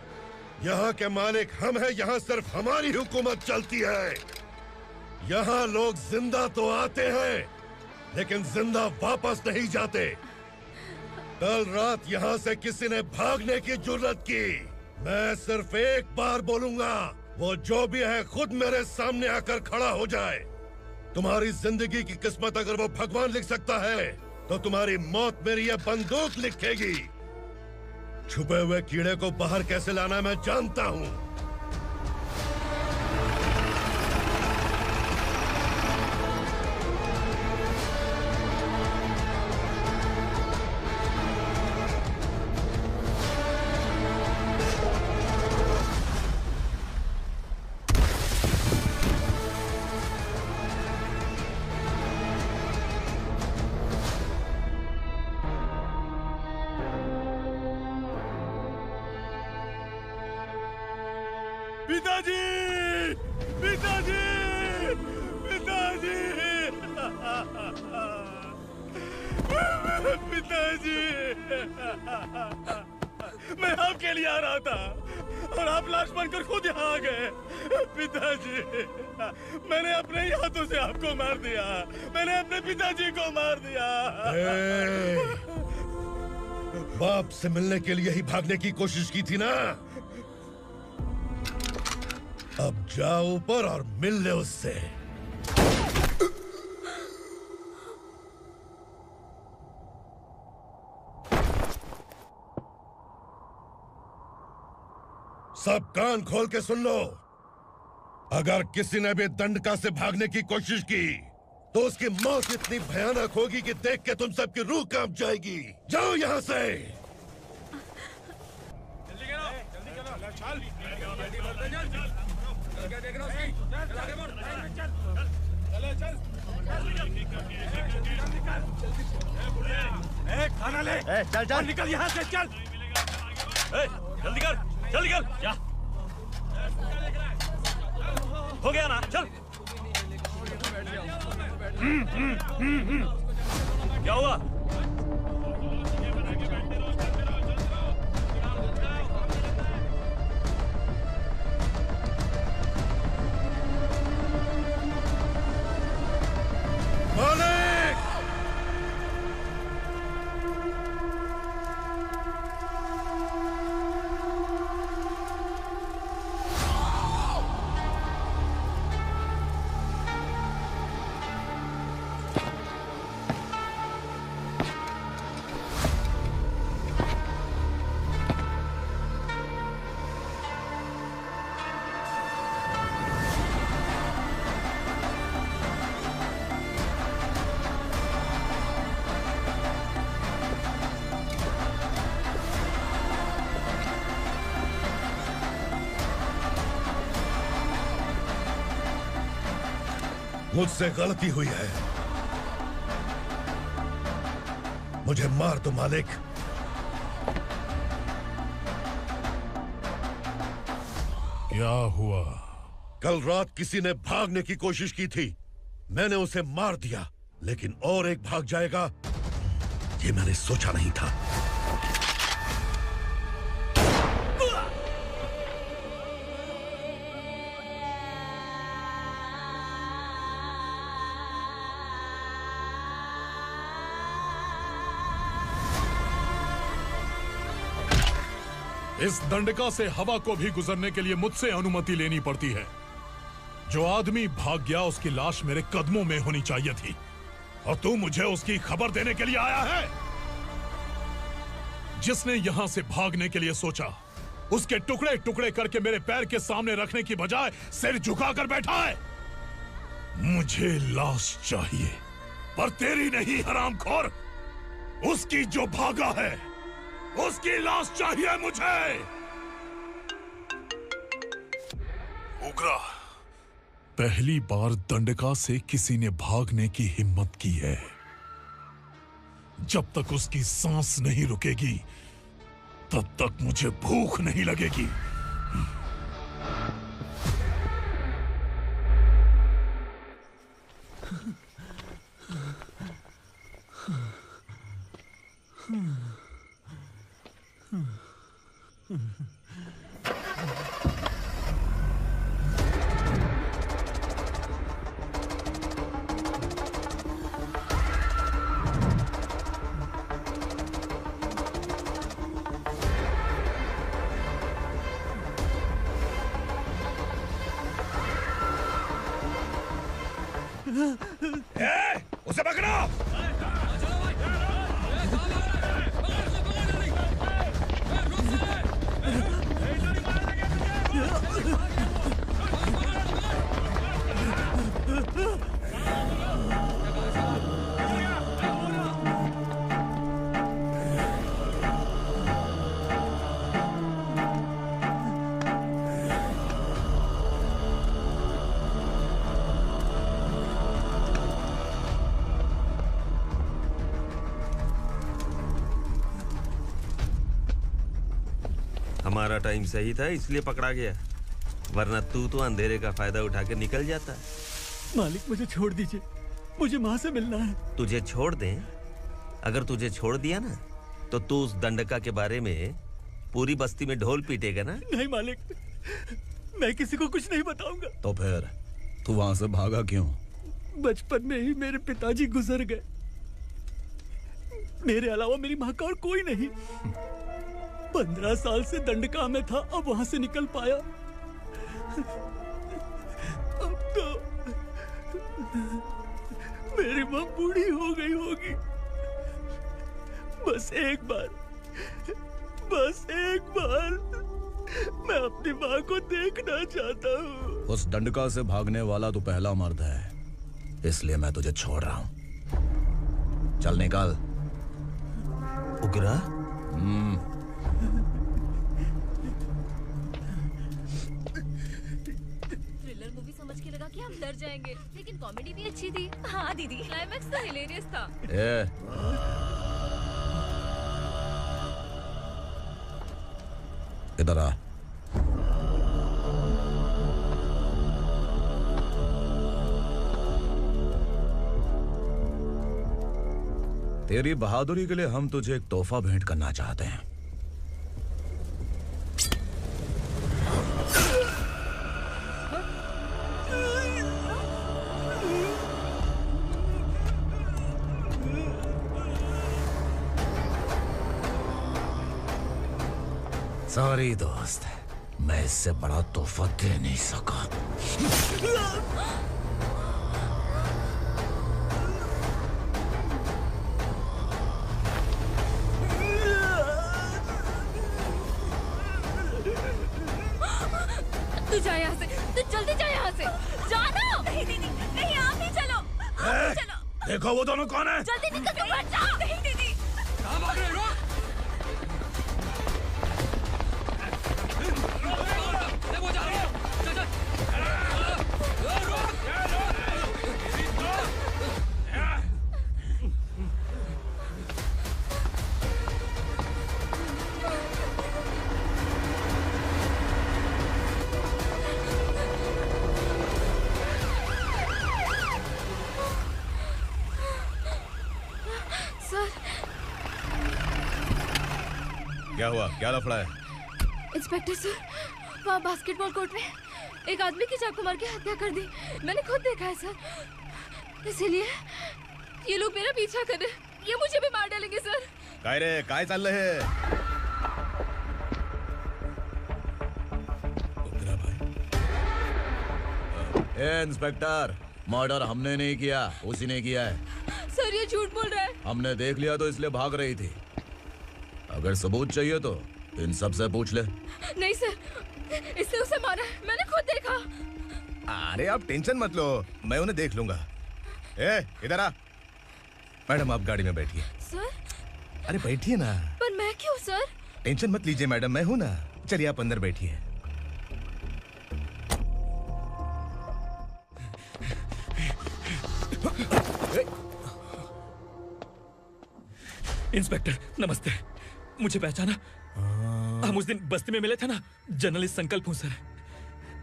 यहाँ के मालिक हम हैं। यहाँ सिर्फ हमारी हुकूमत चलती है। यहाँ लोग जिंदा तो आते हैं लेकिन जिंदा वापस नहीं जाते। कल रात यहाँ से किसी ने भागने की जुर्रत की, मैं सिर्फ एक बार बोलूंगा, वो जो भी है खुद मेरे सामने आकर खड़ा हो जाए। तुम्हारी जिंदगी की किस्मत अगर वो भगवान लिख सकता है तो तुम्हारी मौत मेरी ये बंदूक लिखेगी। छुपे हुए कीड़े को बाहर कैसे लाना मैं जानता हूँ। पिताजी, पिताजी, पिताजी, पिताजी, मैं आपके लिए आ रहा था और आप लाश बनकर खुद यहाँ आ गए। पिताजी, मैंने अपने ही हाथों से आपको मार दिया। मैंने अपने पिताजी को मार दिया। बाप से मिलने के लिए ही भागने की कोशिश की थी ना? अब जाओ ऊपर और मिल ले उससे। सब कान खोल के सुन लो। अगर किसी ने भी दंडका से भागने की कोशिश की तो उसकी मौत इतनी भयानक होगी कि देख के तुम सबकी रूह कांप जाएगी। जाओ यहाँ से। खाना ले। चल चल निकल यहाँ से, चल। जल्दी कर, जल्दी कर। क्या हो गया ना? चल। क्या हुआ? मालिक! मुझसे गलती हुई है, मुझे मार दो मालिक। क्या हुआ? कल रात किसी ने भागने की कोशिश की थी, मैंने उसे मार दिया, लेकिन और एक भाग जाएगा ये मैंने सोचा नहीं था। इस दंडका से हवा को भी गुजरने के लिए मुझसे अनुमति लेनी पड़ती है। जो आदमी भाग गया उसकी लाश मेरे कदमों में होनी चाहिए थी, और तू मुझे उसकी खबर देने के लिए आया है। जिसने यहां से भागने के लिए सोचा उसके टुकड़े टुकड़े करके मेरे पैर के सामने रखने की बजाय सिर झुकाकर बैठा है। मुझे लाश चाहिए, पर तेरी नहीं हरामखोर, उसकी जो भागा है उसकी लाश चाहिए मुझे। उग्रा, पहली बार दंडका से किसी ने भागने की हिम्मत की है। जब तक उसकी सांस नहीं रुकेगी तब तक मुझे भूख नहीं लगेगी। उसे पकड़ो। हमारा टाइम सही था इसलिए पकड़ा गया, वरना तू तो अंधेरे का फायदा उठा के निकल जाता। मालिक मुझे छोड़ दीजिए, मुझे माँ से मिलना है। तुझे छोड़ दें? अगर तुझे छोड़ दिया ना तो तू उस दंडका के बारे में पूरी बस्ती में ढोल पीटेगा ना। नहीं मालिक, मैं किसी को कुछ नहीं बताऊंगा। तो फिर तू वहां से भागा क्यों? बचपन में ही मेरे पिताजी गुजर गए, मेरे अलावा मेरी माँ का और कोई नहीं। 15 साल से दंडका में था, अब वहां से निकल पाया। अब तो मेरी माँ बूढ़ी हो गई होगी। बस एक बार मैं अपनी माँ को देखना चाहता हूँ। उस दंडका से भागने वाला तू पहला मर्द है, इसलिए मैं तुझे छोड़ रहा हूँ। चल निकल। उग्रा? थ्रिलर मूवी समझ के लगा कि हम डर जाएंगे, लेकिन कॉमेडी भी अच्छी थी। हाँ दीदी, क्लाइमैक्स तो हिलेरियस था। इधर आ। तेरी बहादुरी के लिए हम तुझे एक तोहफा भेंट करना चाहते हैं। सॉरी दोस्त, मैं इससे बड़ा तोहफा दे नहीं सका। तू जा यहाँ से, तू जल्दी जा यहाँ से। जाना। नहीं दीदी, नहीं आप ही चलो। आप ही चलो। देखो वो दोनों कौन है? जल्दी निकल के बैठ जाओ। नहीं दीदी। कहाँ भाग रहे हो? क्या हुआ? क्या लफड़ा है? इंस्पेक्टर सर, वहाँ बास्केटबॉल कोर्ट में एक आदमी की चाकू मार के हत्या कर दी। मैंने खुद देखा है सर, इसीलिए ये लोग मेरा पीछा कर रहे हैं। ये मुझे भी मार डालेंगे सर। काय रे, काय चल रहे हैं? इंस्पेक्टर, मर्डर हमने नहीं किया, उसी ने किया है। सर ये झूठ बोल रहा है। हमने देख लिया तो इसलिए भाग रही थी। अगर सबूत चाहिए तो इन सब से पूछ ले। नहीं सर, इसने उसे मारा है, मैंने खुद देखा। अरे आप टेंशन मत लो, मैं उन्हें देख लूंगा। इधर आ। मैडम आप गाड़ी में बैठिए। सर? अरे बैठिए ना। पर मैं क्यों सर? टेंशन मत लीजिए मैडम, मैं हूं ना। चलिए आप अंदर बैठिए। इंस्पेक्टर नमस्ते, मुझे पहचाना? हम उस दिन बस्ती में मिले थे ना। जर्नलिस्ट संकल्प हूं सर।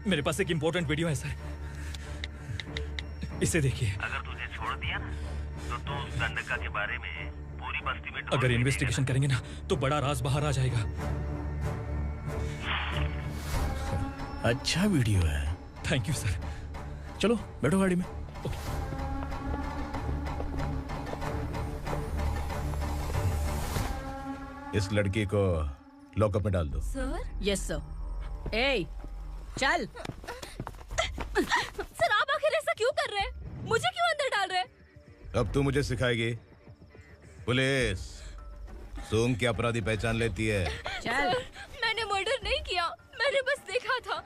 मेरे पास एक इंपॉर्टेंट वीडियो है सर, इसे देखिए। अगर तुझे छोड़ दिया ना तो तू उस दंडका के बारे में पूरी बस्ती में अगर इन्वेस्टिगेशन करेंगे ना तो बड़ा राज बाहर आ जाएगा। अच्छा वीडियो है। Thank you sir. चलो बैठो गाड़ी में। इस लड़की को लॉकअप में डाल दो। सर? Yes sir. ए, चल। सर आप आखिर ऐसा क्यों कर रहे हैं? मुझे क्यों अब तू मुझे सिखाएगी? पुलिस सोम की अपराधी पहचान लेती है। सर, मैंने मर्डर नहीं किया, मैंने बस देखा था।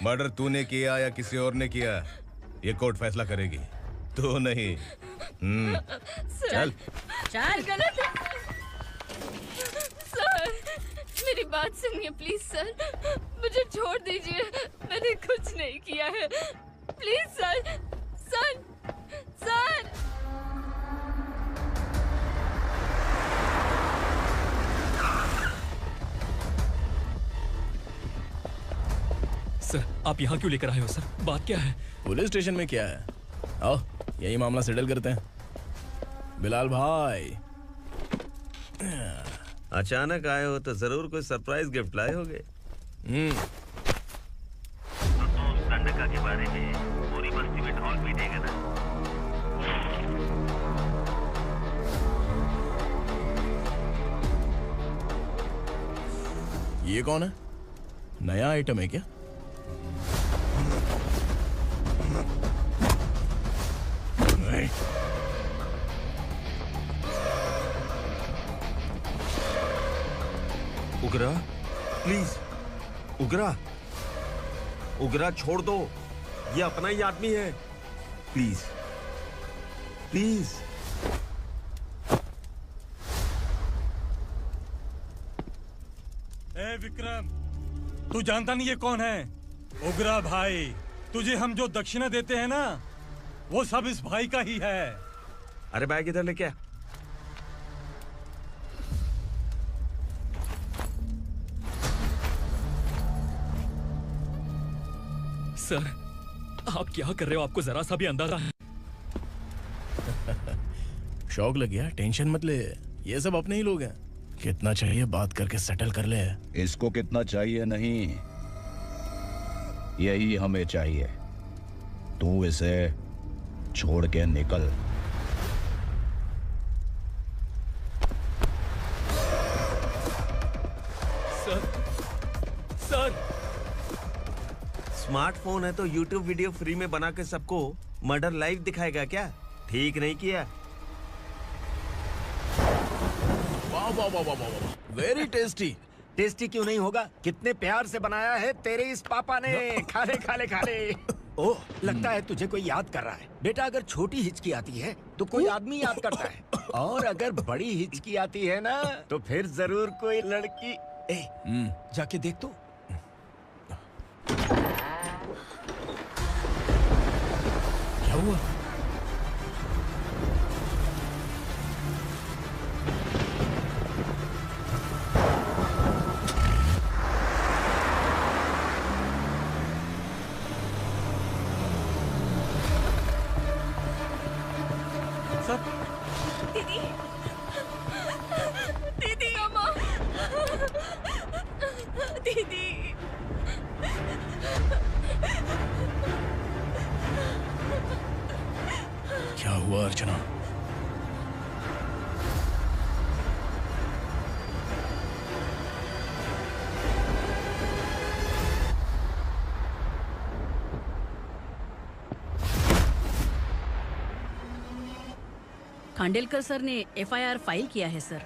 मर्डर तूने किया या किसी और ने किया, ये कोर्ट फैसला करेगी, तू नहीं। चल चल। गलत है सर, मेरी बात सुनिए प्लीज सर, मुझे छोड़ दीजिए, मैंने कुछ नहीं किया है, please sir. Sir sir sir, आप यहाँ क्यों लेकर आए हो सर? बात क्या है? पुलिस स्टेशन में क्या है? आओ यही मामला सेटल करते हैं। बिलाल भाई, अचानक आए हो तो जरूर कोई सरप्राइज गिफ्ट लाए होगे। तो दंडका के बारे में पूरी बस्ती में ढोल पीटेगा ना? ये कौन है? नया आइटम है क्या? उगरा, प्लीज उगरा, उगरा छोड़ दो, ये अपना ही आदमी है, प्लीज प्लीज। ए विक्रम, तू जानता नहीं ये कौन है? उगरा भाई, तुझे हम जो दक्षिणा देते हैं ना, वो सब इस भाई का ही है। अरे बैग इधर लेके आ। सर, आप क्या कर रहे हो? आपको जरा सा भी अंदाजा है? शौक लग गया? टेंशन मत ले, ये सब अपने ही लोग हैं। कितना चाहिए बात करके सेटल कर ले। इसको कितना चाहिए नहीं, यही हमें चाहिए। तू इसे छोड़ के निकल। सर, स्मार्टफोन है तो YouTube वीडियो फ्री में बना के सबको मर्डर लाइव दिखाएगा क्या? ठीक नहीं किया। वाह वाह वाह वाह वाह, वेरी टेस्टी। टेस्टी क्यों नहीं होगा? कितने प्यार से बनाया है तेरे इस पापा ने। खा ले खा ले खा ले। ओह, लगता है तुझे कोई याद कर रहा है। बेटा, अगर छोटी हिचकी आती है तो कोई आदमी याद करता है, और अगर बड़ी हिचकी आती है ना तो फिर जरूर कोई लड़की। जाके देख तो। क्या हुआ? दीदी, दीदी, अम्मा, दीदी। क्या हुआ अर्चना? खांडेलकर सर ने FIR फाइल किया है सर।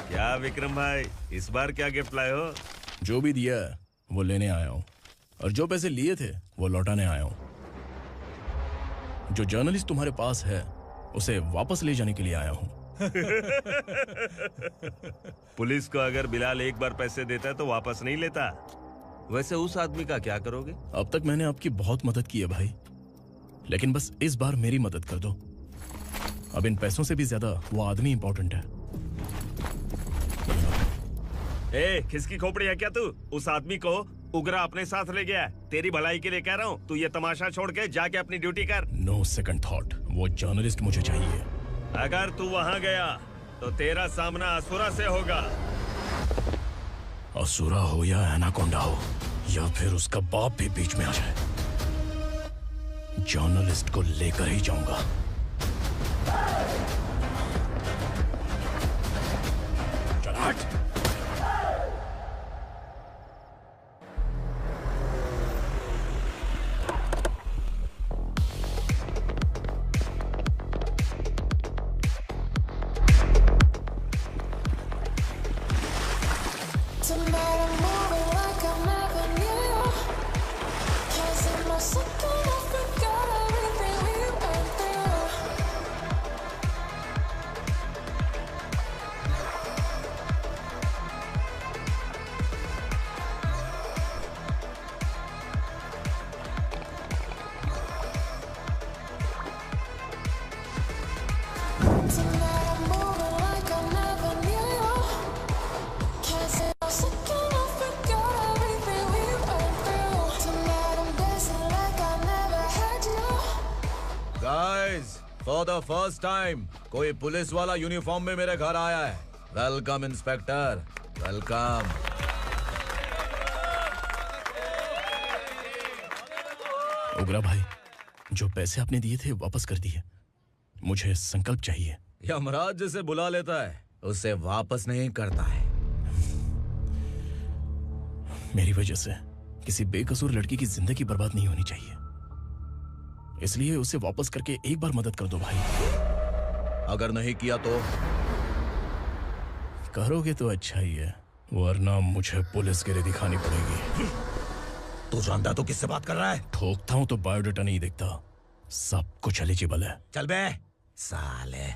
क्या विक्रम भाई, इस बार क्या गिफ्ट लाए हो? जो भी दिया है वो लेने आया हूँ, और जो पैसे लिए थे वो लौटाने आया हूँ। जो जर्नलिस्ट तुम्हारे पास है उसे वापस ले जाने के लिए आया हूँ। पुलिस को अगर बिलाल एक बार पैसे देता है तो वापस नहीं लेता। वैसे उस आदमी का क्या करोगे? अब तक मैंने आपकी बहुत मदद की है भाई, लेकिन बस इस बार मेरी मदद कर दो। अब इन पैसों से भी ज्यादा वो आदमी इंपॉर्टेंट है। खिसकी खोपड़ी है क्या तू? उस आदमी को उगरा अपने साथ ले गया। तेरी भलाई के लिए कह रहा हूँ, तू ये तमाशा छोड़ के जाके अपनी ड्यूटी कर। नो सेकंड थॉट, वो जर्नलिस्ट मुझे चाहिए। अगर तू वहाँ गया तो तेरा सामना असुरा से होगा। असुरा हो या एनाकोंडा हो, या फिर उसका बाप भी बीच में आ जाए, जर्नलिस्ट को लेकर ही जाऊंगा। चल हट। फॉर द फर्स्ट टाइम कोई पुलिस वाला यूनिफॉर्म में मेरे घर आया है। Welcome inspector, welcome. उग्रा भाई, जो पैसे आपने दिए थे वापस कर दिए। मुझे संकल्प चाहिए। यमराज जिसे बुला लेता है उसे वापस नहीं करता है। मेरी वजह से किसी बेकसूर लड़की की जिंदगी बर्बाद नहीं होनी चाहिए, इसलिए उसे वापस करके एक बार मदद कर दो भाई। अगर नहीं किया तो? करोगे तो अच्छा ही है, वरना मुझे पुलिसगिरी दिखानी पड़ेगी। तू जानता तो किससे बात कर रहा है? ठोकता हूं तो बायोडाटा नहीं दिखता, सब कुछ एलिजिबल है। चल बे साले।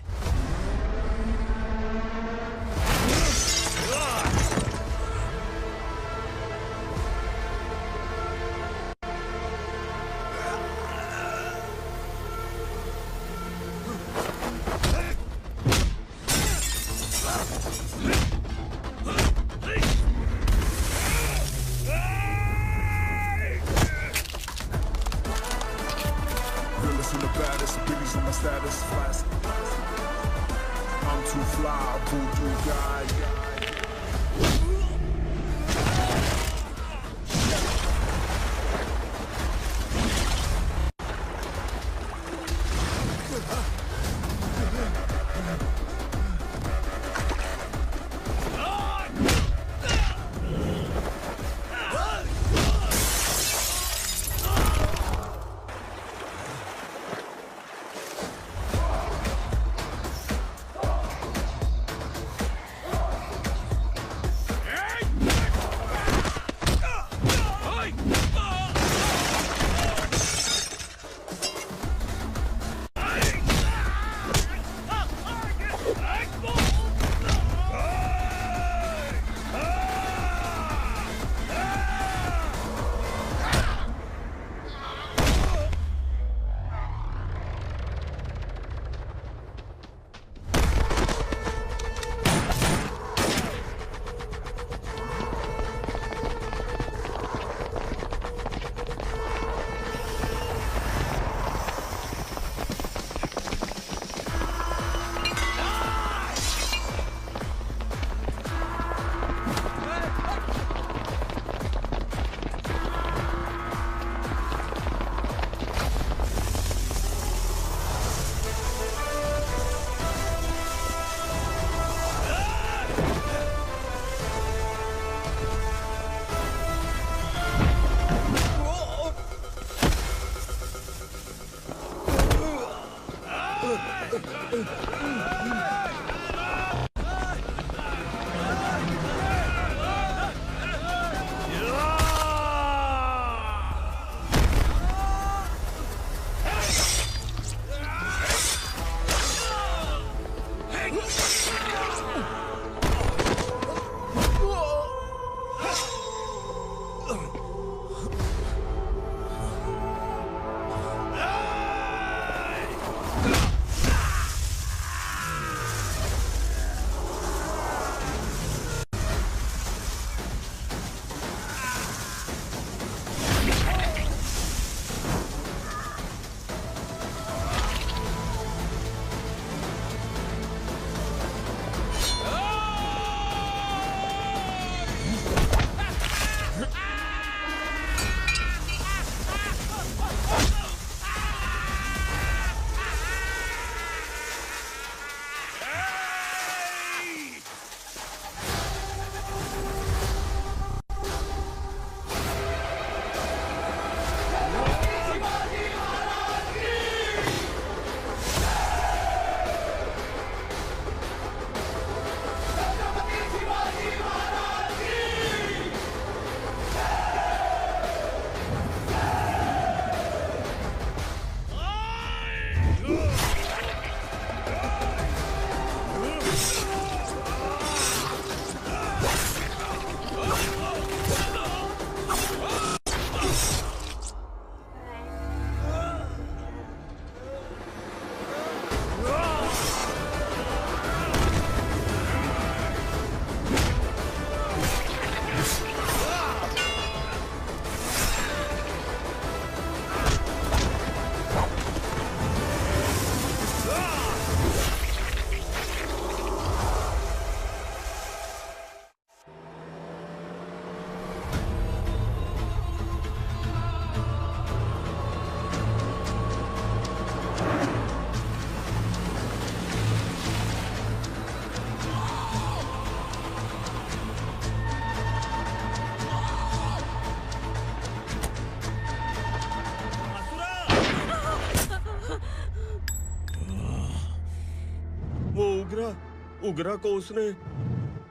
उगरा को उसने।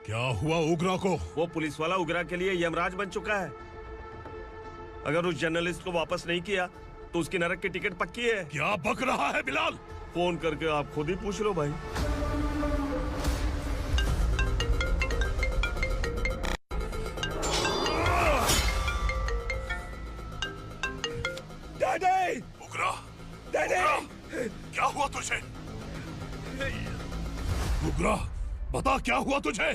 क्या हुआ उगरा को? वो पुलिस वाला उगरा के लिए यमराज बन चुका है। अगर उस जर्नलिस्ट को वापस नहीं किया तो उसकी नरक की टिकट पक्की है। क्या बक रहा है बिलाल? फोन करके आप खुद ही पूछ लो भाई। डैडी! उगरा! डैडी! क्या हुआ तुझे? उगरा, बता क्या हुआ तुझे?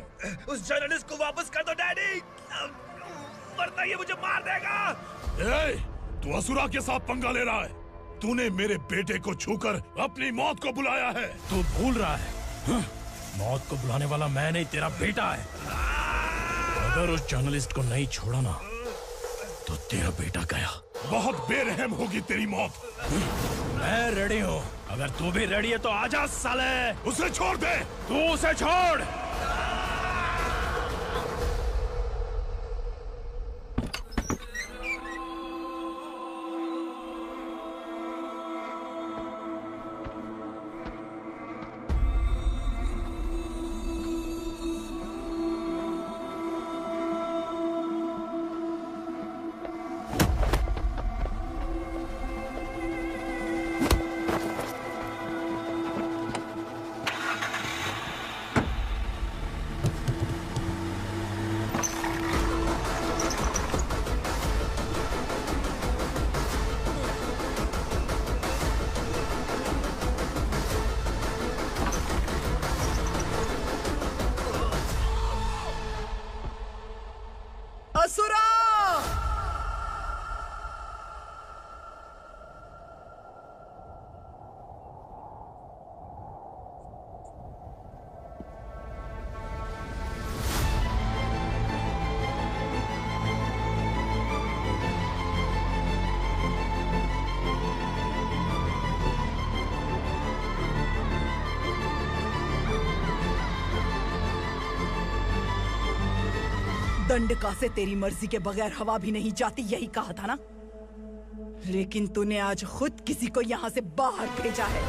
उस जर्नलिस्ट को वापस कर दो डैडी, वरना ये मुझे मार देगा। ए, तू असुरा के साथ पंगा ले रहा है। तूने मेरे बेटे को छूकर अपनी मौत को बुलाया है। तू भूल रहा है, मौत को बुलाने वाला मैं नहीं, तेरा बेटा है। अगर उस जर्नलिस्ट को नहीं छोड़ा ना तो तेरा बेटा गया। बहुत बेरहम होगी तेरी मौत। मैं रेडी हूँ, अगर तू भी रेडी है तो आजा साले। उसे छोड़ दे। तू उसे छोड़। असुरा! दंडका से तेरी मर्जी के बगैर हवा भी नहीं जाती, यही कहा था ना? लेकिन तूने आज खुद किसी को यहाँ से बाहर भेजा है।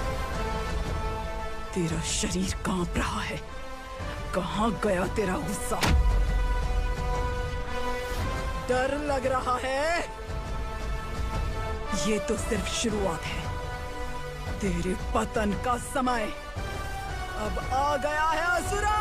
तेरा शरीर कांप रहा है। कहाँ गया तेरा गुस्सा? डर लग रहा है? ये तो सिर्फ शुरुआत है। तेरे पतन का समय अब आ गया है असुरा।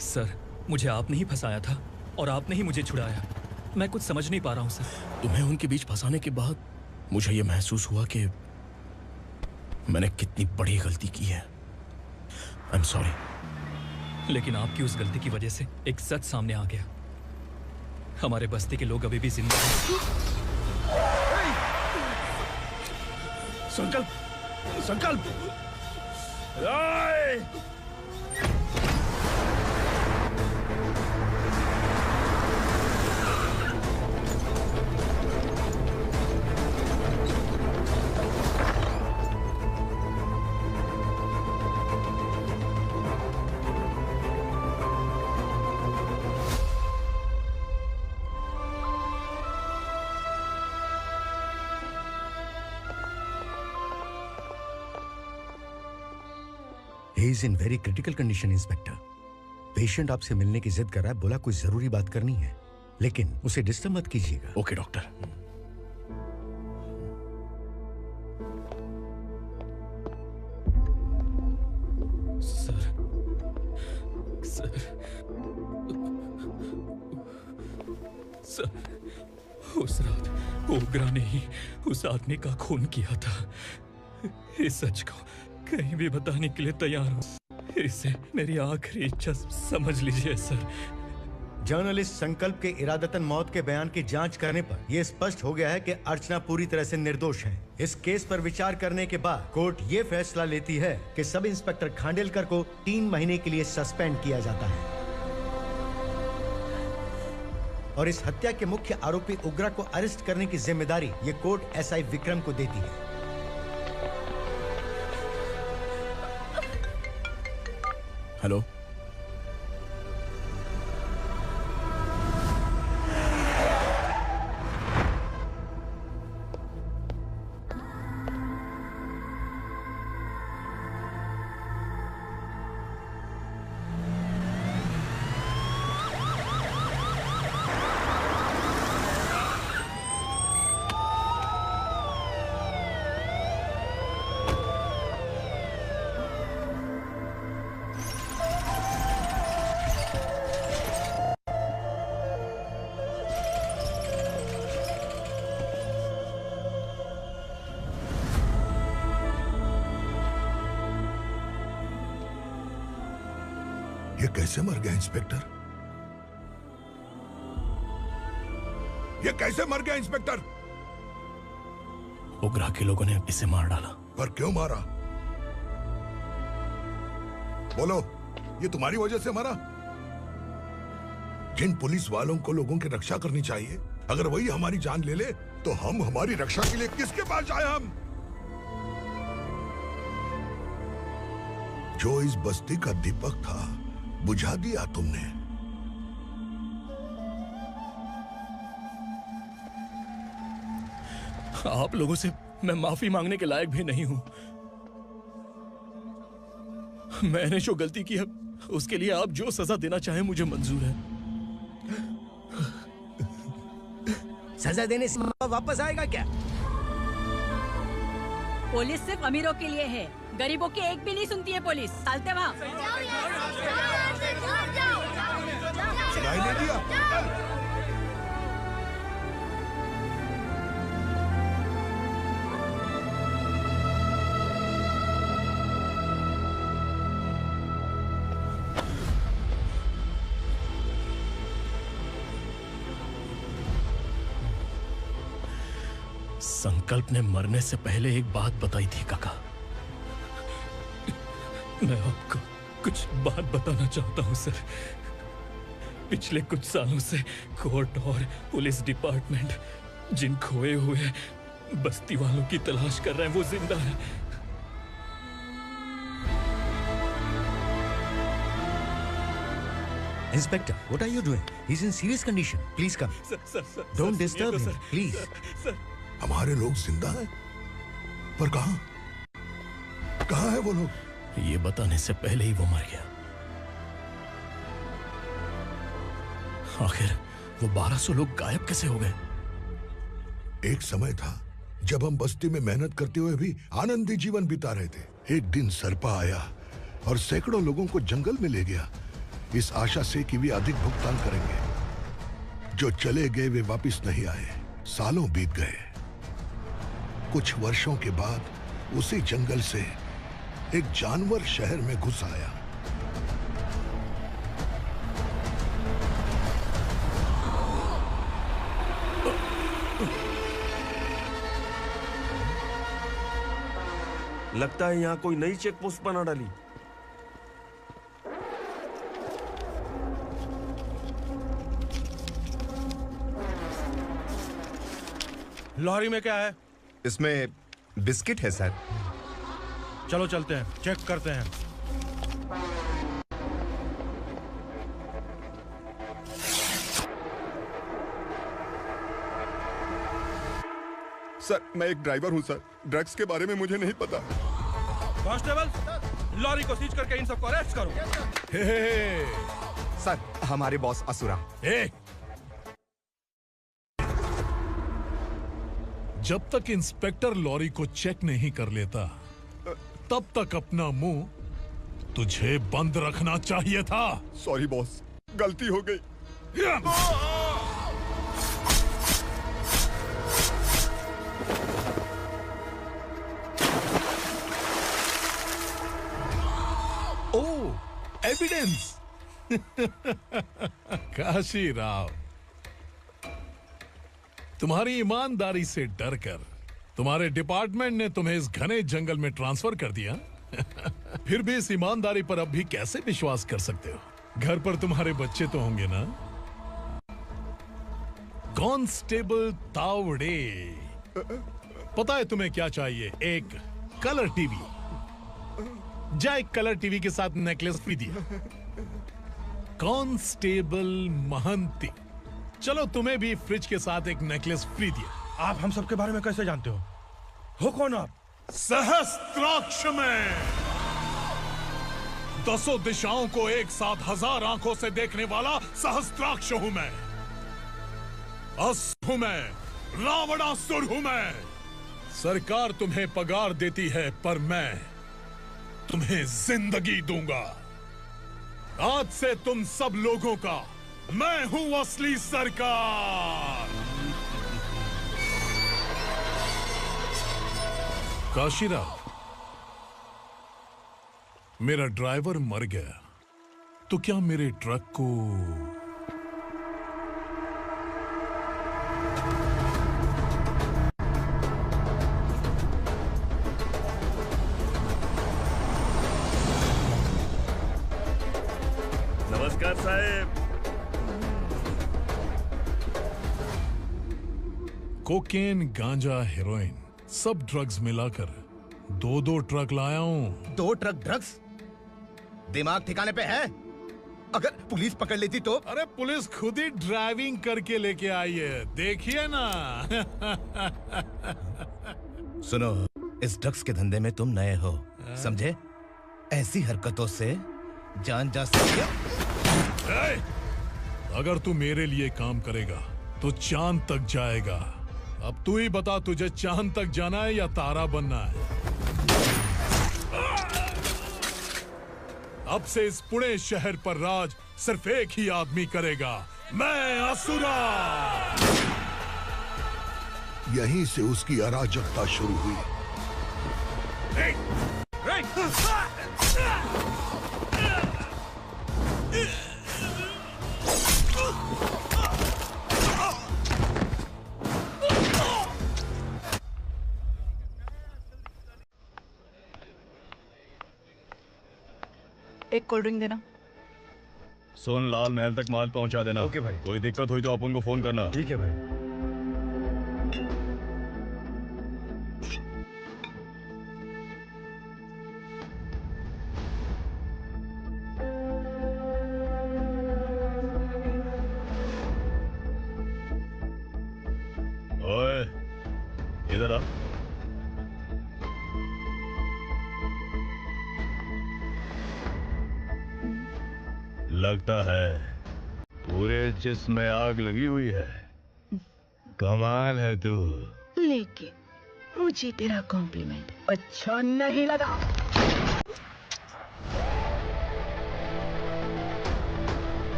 सर, मुझे आपने ही फंसाया था और आपने ही मुझे छुड़ाया। मैं कुछ समझ नहीं पा रहा हूँ सर। तुम्हें उनके बीच फंसाने के बाद मुझे यह महसूस हुआ कि मैंने कितनी बड़ी गलती की है। I am sorry. लेकिन आपकी उस गलती की वजह से एक सच सामने आ गया। हमारे बस्ती के लोग अभी भी जिंदा हैं। संकल्प! संकल्प! He is in very critical condition, inspector. Patient आपसे मिलने की जिद कर रहा है, बोला कोई जरूरी बात करनी है, लेकिन उसे डिस्टर्ब मत कीजिएगा। Okay doctor. Sir, sir, sir, उस रात उग्रा ने ही उस आदमी का खून किया था। इस सच को कहीं भी बताने के लिए तैयार हूँ। इसे मेरी आखिरी इच्छा समझ लीजिए सर। जर्नलिस्ट संकल्प के इरादतन मौत के बयान की जांच करने पर यह स्पष्ट हो गया है कि अर्चना पूरी तरह से निर्दोष है। इस केस पर विचार करने के बाद कोर्ट ये फैसला लेती है कि सब इंस्पेक्टर खांडेलकर को 3 महीने के लिए सस्पेंड किया जाता है और इस हत्या के मुख्य आरोपी उग्रा को अरेस्ट करने की जिम्मेदारी ये कोर्ट एसआई विक्रम को देती है। हेलो, ये कैसे मर गया इंस्पेक्टर? ये कैसे मर गया इंस्पेक्टर? उग्रा के लोगों ने इसे मार डाला। पर क्यों मारा? बोलो, ये तुम्हारी वजह से मरा? जिन पुलिस वालों को लोगों की रक्षा करनी चाहिए, अगर वही हमारी जान ले ले तो हम हमारी रक्षा के लिए किसके पास जाए? हम जो इस बस्ती का दीपक था बुझा दिया तुमने। आप लोगों से मैं माफी मांगने के लायक भी नहीं हूं। मैंने जो गलती की है उसके लिए आप जो सजा देना चाहें मुझे मंजूर है। सजा देने से वापस आएगा क्या? पुलिस सिर्फ अमीरों के लिए है, गरीबों की एक भी नहीं सुनती है पुलिस। चलते वहाँ। सुनाई नहीं दिया? संकल्प ने मरने से पहले एक बात बताई थी काका। मैं आपको कुछ बात बताना चाहता हूं सर। पिछले कुछ सालों से कोर्ट और पुलिस डिपार्टमेंट जिन खोए हुए बस्ती वालों की तलाश कर रहे हैं वो जिंदा है। Inspector, what are you doing? He's in serious condition. Please come. Sir, Don't disturb him, please. हमारे लोग जिंदा हैं? पर कहां? कहां है वो लोग? ये बताने से पहले ही वो मर गया। आखिर वो 1200 लोग गायब कैसे हो गए? एक समय था जब हम बस्ती में मेहनत करते हुए भी आनंदी जीवन बिता रहे थे। एक दिन सरपा आया और सैकड़ों लोगों को जंगल में ले गया, इस आशा से कि वे अधिक भुगतान करेंगे। जो चले गए वे वापस नहीं आए। सालों बीत गए। कुछ वर्षों के बाद उसी जंगल से एक जानवर शहर में घुस आया। लगता है यहाँ कोई नई चेक पोस्ट बना डाली। लॉरी में क्या है? इसमें बिस्किट है सर। चलो चलते हैं, चेक करते हैं। सर, मैं एक ड्राइवर हूं सर। ड्रग्स के बारे में मुझे नहीं पता। कांस्टेबल, लॉरी को सीज करके इन सबको अरेस्ट करो। सर, हमारे बॉस असुरा। जब तक इंस्पेक्टर लॉरी को चेक नहीं कर लेता तब तक अपना मुंह तुझे बंद रखना चाहिए था। सॉरी बॉस, गलती हो गई। ओह, एविडेंस। काशी राव, तुम्हारी ईमानदारी से डरकर तुम्हारे डिपार्टमेंट ने तुम्हें इस घने जंगल में ट्रांसफर कर दिया। फिर भी इस ईमानदारी पर अब भी कैसे विश्वास कर सकते हो? घर पर तुम्हारे बच्चे तो होंगे ना? कांस्टेबल तावड़े, पता है तुम्हें क्या चाहिए? एक कलर टीवी। जा एक कलर टीवी के साथ नेकलेस फ्री दिया। कांस्टेबल महंती, चलो तुम्हें भी फ्रिज के साथ एक नेकलेस फ्री दिया। आप हम सबके बारे में कैसे जानते हो कौन आप? सहस्त्राक्ष में 10 दिशाओं को एक साथ 1000 आंखों से देखने वाला सहस्त्राक्ष हूं मैं। असुर हूं मैं, रावणासुर हूं मैं। सरकार तुम्हें पगार देती है, पर मैं तुम्हें जिंदगी दूंगा। आज से तुम सब लोगों का मैं हूं असली सरकार। काशीराव, मेरा ड्राइवर मर गया, तो क्या मेरे ट्रक को नमस्कार साहब। कोकेन, गांजा, हेरोइन, सब ड्रग्स मिलाकर 2 ट्रक लाया हूं। 2 ट्रक ड्रग्स? दिमाग ठिकाने पे है? अगर पुलिस पकड़ लेती तो? अरे पुलिस खुद ही ड्राइविंग करके लेके आई है, देखिए ना। सुनो, इस ड्रग्स के धंधे में तुम नए हो, समझे? ऐसी हरकतों से जान जा सकती है। अगर तू मेरे लिए काम करेगा तो चांद तक जाएगा। अब तू ही बता, तुझे चांद तक जाना है या तारा बनना है? अब से इस पुणे शहर पर राज सिर्फ एक ही आदमी करेगा, मैं असुरा। यहीं से उसकी अराजकता शुरू हुई। एक कोल्ड ड्रिंक देना। सोन लाल महल तक माल पहुंचा देना। ओके भाई। कोई दिक्कत हुई तो अपन को फोन करना। ठीक है भाई। ओए, इधर आ। लगता है पूरे जिस्म में आग लगी हुई है। कमाल है तू। लेकिन मुझे तेरा कॉम्प्लीमेंट अच्छा नहीं लगा।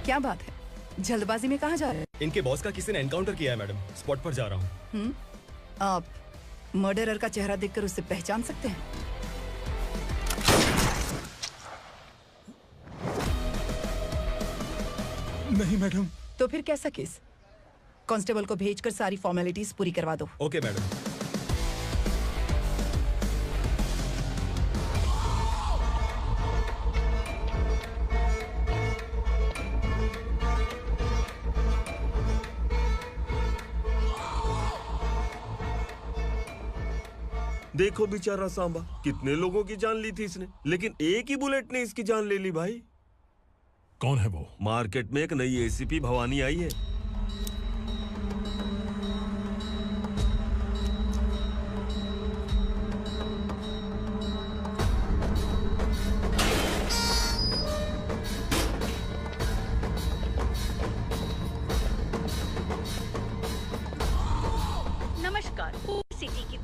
क्या बात है, जल्दबाजी में कहाँ जा रहे हैं? इनके बॉस का किसी ने एनकाउंटर किया है मैडम, स्पॉट पर जा रहा हूँ। आप मर्डरर का चेहरा देखकर उसे पहचान सकते हैं? नहीं मैडम। तो फिर कैसा केस? कांस्टेबल को भेजकर सारी फॉर्मेलिटीज पूरी करवा दो। Okay madam. देखो बेचारा सांबा, कितने लोगों की जान ली थी इसने, लेकिन एक ही बुलेट ने इसकी जान ले ली भाई। कौन है वो? मार्केट में एक नई एसीपी भवानी आई है।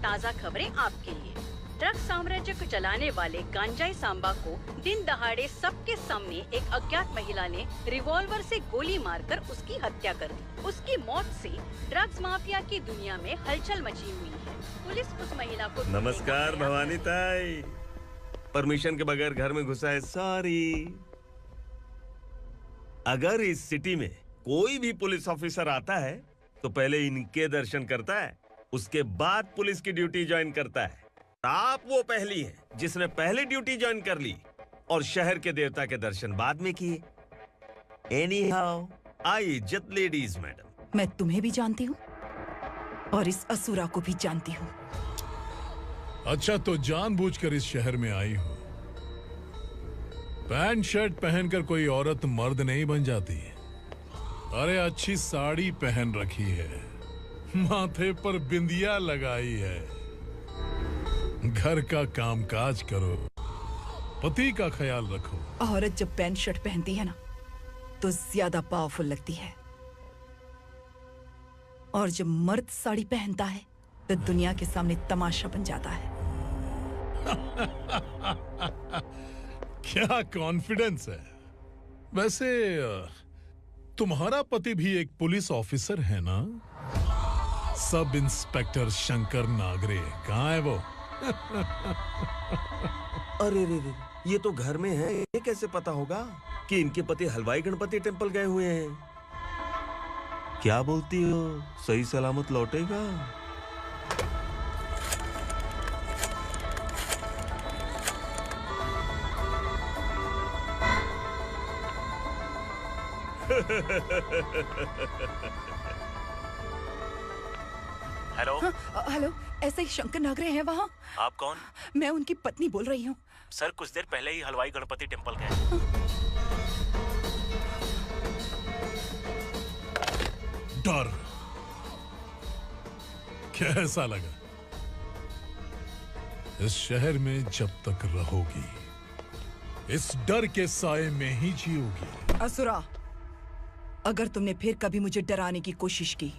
ताज़ा खबरें आपके लिए। ड्रग्स साम्राज्य को चलाने वाले गांजाई सांबा को दिन दहाड़े सबके सामने एक अज्ञात महिला ने रिवॉल्वर से गोली मारकर उसकी हत्या कर दी। उसकी मौत से ड्रग्स माफिया की दुनिया में हलचल मची हुई है। पुलिस उस महिला को नमस्कार भवानी ताई, परमिशन के बगैर घर में घुसा है, सॉरी। अगर इस सिटी में कोई भी पुलिस ऑफिसर आता है तो पहले इनके दर्शन करता है, उसके बाद पुलिस की ड्यूटी ज्वाइन करता है। आप वो पहली हैं जिसने पहले ड्यूटी ज्वाइन कर ली और शहर के देवता के दर्शन बाद में किए। एनीहाउ, आई इज्जत लेडीज मैडम। मैं तुम्हें भी जानती हूँ और इस असुरा को भी जानती हूँ। अच्छा, तो जानबूझकर इस शहर में आई हो। पैंट शर्ट पहनकर कोई औरत मर्द नहीं बन जाती। अरे अच्छी साड़ी पहन रखी है, माथे पर बिंदिया लगाई है, घर का कामकाज करो, पति का ख्याल रखो। औरत जब पैंट शर्ट पहनती है ना तो ज्यादा पावरफुल लगती है, और जब मर्द साड़ी पहनता है तो दुनिया के सामने तमाशा बन जाता है। क्या कॉन्फिडेंस है। वैसे तुम्हारा पति भी एक पुलिस ऑफिसर है ना? सब इंस्पेक्टर शंकर नागरे, कहाँ है वो? अरे रे रे, ये तो घर में है, ये कैसे पता होगा कि इनके पति हलवाई गणपति टेम्पल गए हुए हैं? क्या बोलती हो, सही सलामत लौटेगा? हेलो। हेलो, ऐसे ही शंकर नागरे हैं वहाँ? आप कौन? मैं उनकी पत्नी बोल रही हूँ। सर कुछ देर पहले ही हलवाई गणपति टेम्पल गए। डर कैसा लगा? इस शहर में जब तक रहोगी इस डर के साए में ही जियोगी। असुरा, अगर तुमने फिर कभी मुझे डराने की कोशिश की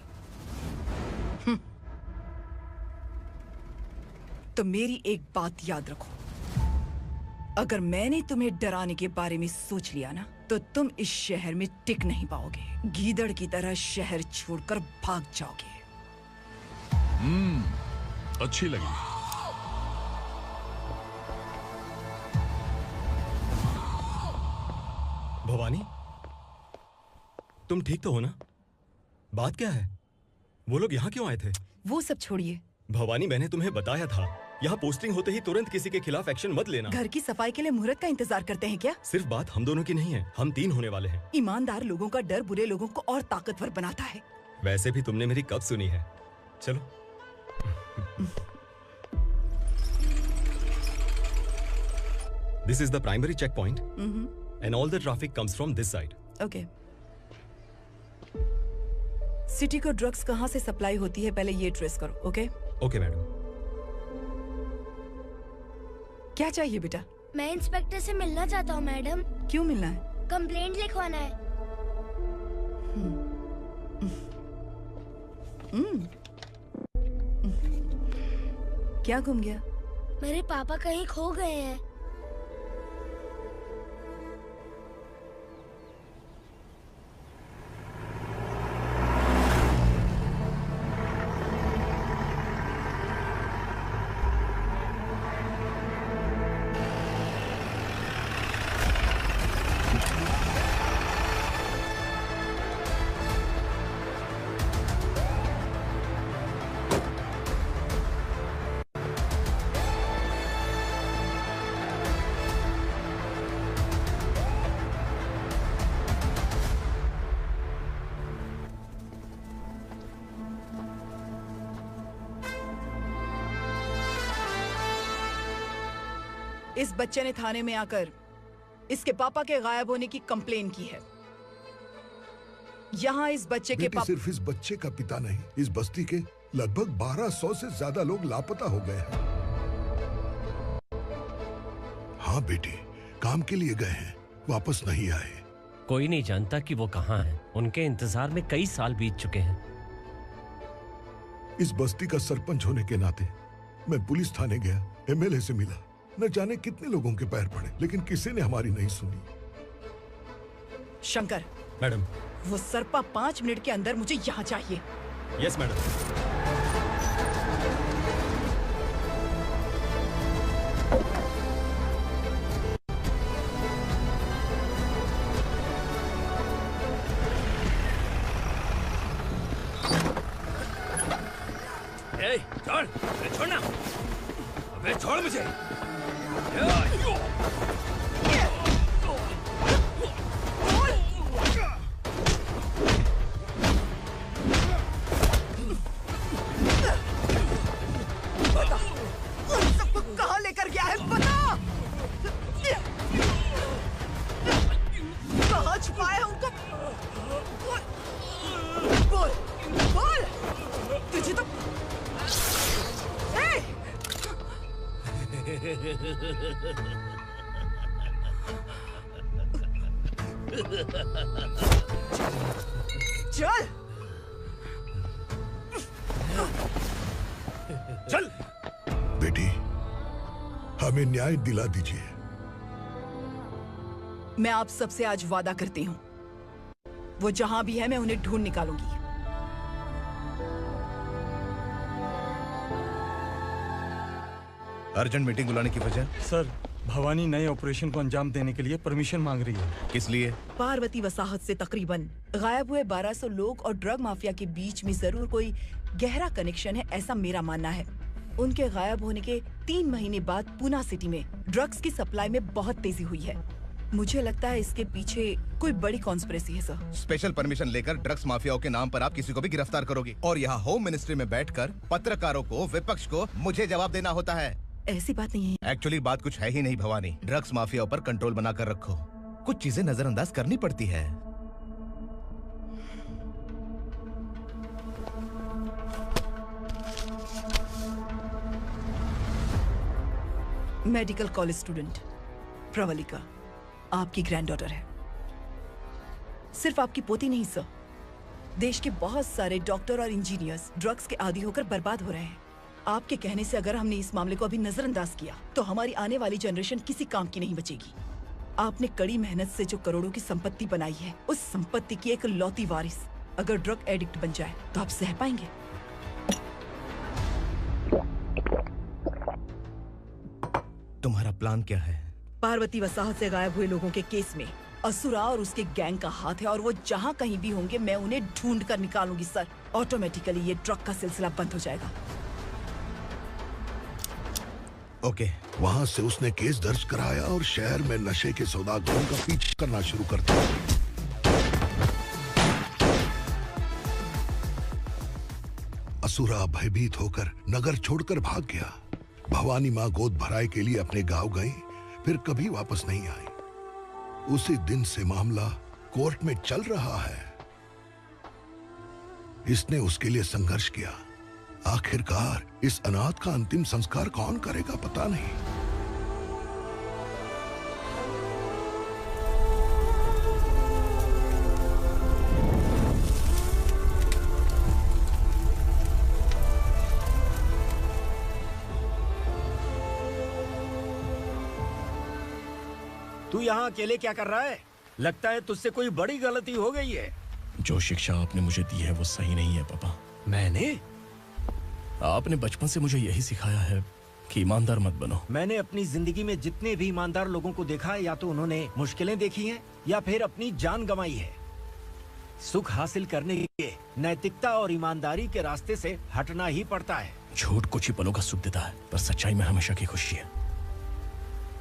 तो मेरी एक बात याद रखो, अगर मैंने तुम्हें डराने के बारे में सोच लिया ना तो तुम इस शहर में टिक नहीं पाओगे। गीदड़ की तरह शहर छोड़कर भाग जाओगे। अच्छी लगी। भवानी, तुम ठीक तो हो ना? बात क्या है? वो लोग यहाँ क्यों आए थे? वो सब छोड़िए। भवानी, मैंने तुम्हें बताया था यहाँ पोस्टिंग होते ही तुरंत किसी के खिलाफ एक्शन मत लेना। घर की सफाई के लिए मुहूर्त का इंतजार करते हैं क्या? सिर्फ बात हम दोनों की नहीं है, हम 3 होने वाले हैं। ईमानदार लोगों का डर बुरे लोगों को और ताकतवर बनाता है। वैसे भी तुमने मेरी कब सुनी है। चलो। This is the primary check point and all the traffic comes from this side. Okay. City को ड्रग्स कहाँ से सप्लाई होती है पहले ये ट्रेस करो। ओके? Okay madam. क्या चाहिए बेटा? मैं इंस्पेक्टर से मिलना चाहता हूँ मैडम। क्यों मिलना है? कंप्लेंट लिखवाना है। क्या गुम गया? मेरे पापा कहीं खो गए हैं। इस बच्चे ने थाने में आकर इसके पापा के गायब होने की कंप्लेन की है। यहाँ इस बच्चे के पापा सिर्फ इस बच्चे का पिता नहीं, इस बस्ती के लगभग 1200 से ज्यादा लोग लापता हो गए हैं। हाँ बेटी, काम के लिए गए हैं, वापस नहीं आए। कोई नहीं जानता कि वो कहाँ हैं। उनके इंतजार में कई साल बीत चुके हैं। इस बस्ती का सरपंच होने के नाते मैं पुलिस थाने गया, एमएलए से मिला, न जाने कितने लोगों के पैर पड़े, लेकिन किसी ने हमारी नहीं सुनी। शंकर, मैडम। वो सरपा 5 मिनट के अंदर मुझे यहाँ चाहिए। Yes madam. छोड़, छोड़ना, अबे छोड़ मुझे। बता, उन सबको कहाँ लेकर गया है, बता। कहाँ छुपाया है उनको? बोल, बोल, तुझे तो चल चल बेटी, हमें न्याय दिला दीजिए। मैं आप सबसे आज वादा करती हूँ, वो जहां भी है मैं उन्हें ढूंढ निकालूंगी। अर्जेंट मीटिंग बुलाने की वजह? सर, भवानी नए ऑपरेशन को अंजाम देने के लिए परमिशन मांग रही है। किस लिए? पार्वती वसाहत से तकरीबन गायब हुए 1200 लोग और ड्रग माफिया के बीच में जरूर कोई गहरा कनेक्शन है, ऐसा मेरा मानना है। उनके गायब होने के 3 महीने बाद पूना सिटी में ड्रग्स की सप्लाई में बहुत तेजी हुई है। मुझे लगता है इसके पीछे कोई बड़ी कॉन्स्पिरेसी है सर। स्पेशल परमिशन लेकर ड्रग्स माफियाओं के नाम पर आप किसी को भी गिरफ्तार करोगे और यहाँ होम मिनिस्ट्री में बैठकर पत्रकारों को, विपक्ष को मुझे जवाब देना होता है। ऐसी बात नहीं है। एक्चुअली बात कुछ है ही नहीं भवानी। ड्रग्स माफियाओं पर कंट्रोल बनाकर रखो, कुछ चीजें नजरअंदाज करनी पड़ती है। मेडिकल कॉलेज स्टूडेंट प्रवलिका आपकी ग्रैंडडॉटर है। सिर्फ आपकी पोती नहीं सर, देश के बहुत सारे डॉक्टर और इंजीनियर्स ड्रग्स के आदी होकर बर्बाद हो रहे हैं। आपके कहने से अगर हमने इस मामले को अभी नजरअंदाज किया तो हमारी आने वाली जनरेशन किसी काम की नहीं बचेगी। आपने कड़ी मेहनत से जो करोड़ों की संपत्ति बनाई है, उस संपत्ति की एक लौती वारिस अगर ड्रग एडिक्ट बन जाए तो आप सह पाएंगे? तुम्हारा प्लान क्या है? पार्वती वसाहत से गायब हुए लोगों के केस में असुरा और उसके गैंग का हाथ है और वो जहाँ कहीं भी होंगे मैं उन्हें ढूंढ कर निकालूंगी सर। ऑटोमेटिकली ये ड्रग का सिलसिला बंद हो जाएगा। ओके। वहाँ से उसने केस दर्ज कराया और शहर में नशे के सौदागरों का पीछा करना शुरू कर दिया। असुरा भयभीत होकर नगर छोड़कर भाग गया। भवानी माँ गोद भराई के लिए अपने गांव गई, फिर कभी वापस नहीं आई। उसी दिन से मामला कोर्ट में चल रहा है। इसने उसके लिए संघर्ष किया। आखिरकार इस अनाथ का अंतिम संस्कार कौन करेगा पता नहीं। तू यहाँ अकेले क्या कर रहा है? लगता है तुझसे कोई बड़ी गलती हो गई है। जो शिक्षा आपने मुझे दी है वो सही नहीं है पापा। मैंने? आपने बचपन से मुझे यही सिखाया है कि ईमानदार मत बनो। मैंने अपनी जिंदगी में जितने भी ईमानदार लोगों को देखा है, या तो उन्होंने मुश्किलें देखी हैं या फिर अपनी जान गंवाई है। सुख हासिल करने के लिए नैतिकता और ईमानदारी के रास्ते से हटना ही पड़ता है। झूठ कुछ ही पलों का सुख देता है, पर सच्चाई में हमेशा की खुशी है।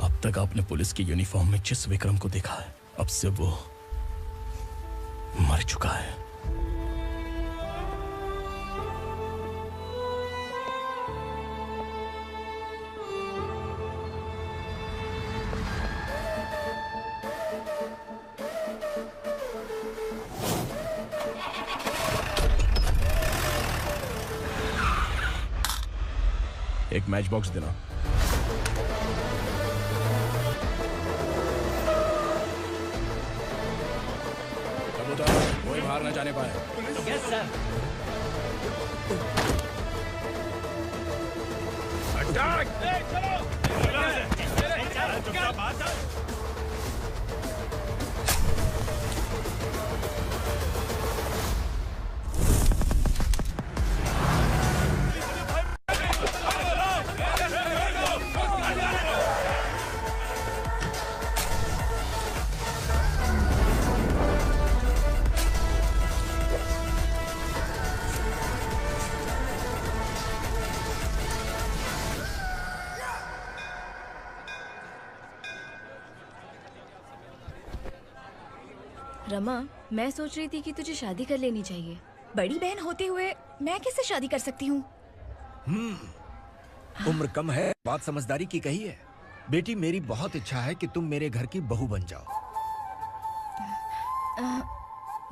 अब तक आपने पुलिस की यूनिफॉर्म में जिस विक्रम को देखा है, अब से वो मर चुका है। एक मैच बॉक्स देना। कबूतर, कोई बाहर न जाने पाए। Yes sir. रमा, मैं सोच रही थी कि तुझे शादी कर लेनी चाहिए। बड़ी बहन होते हुए मैं कैसे शादी कर सकती हूँ? उम्र कम है, बात समझदारी की कही है। बेटी, मेरी बहुत इच्छा है कि तुम मेरे घर की बहू बन जाओ।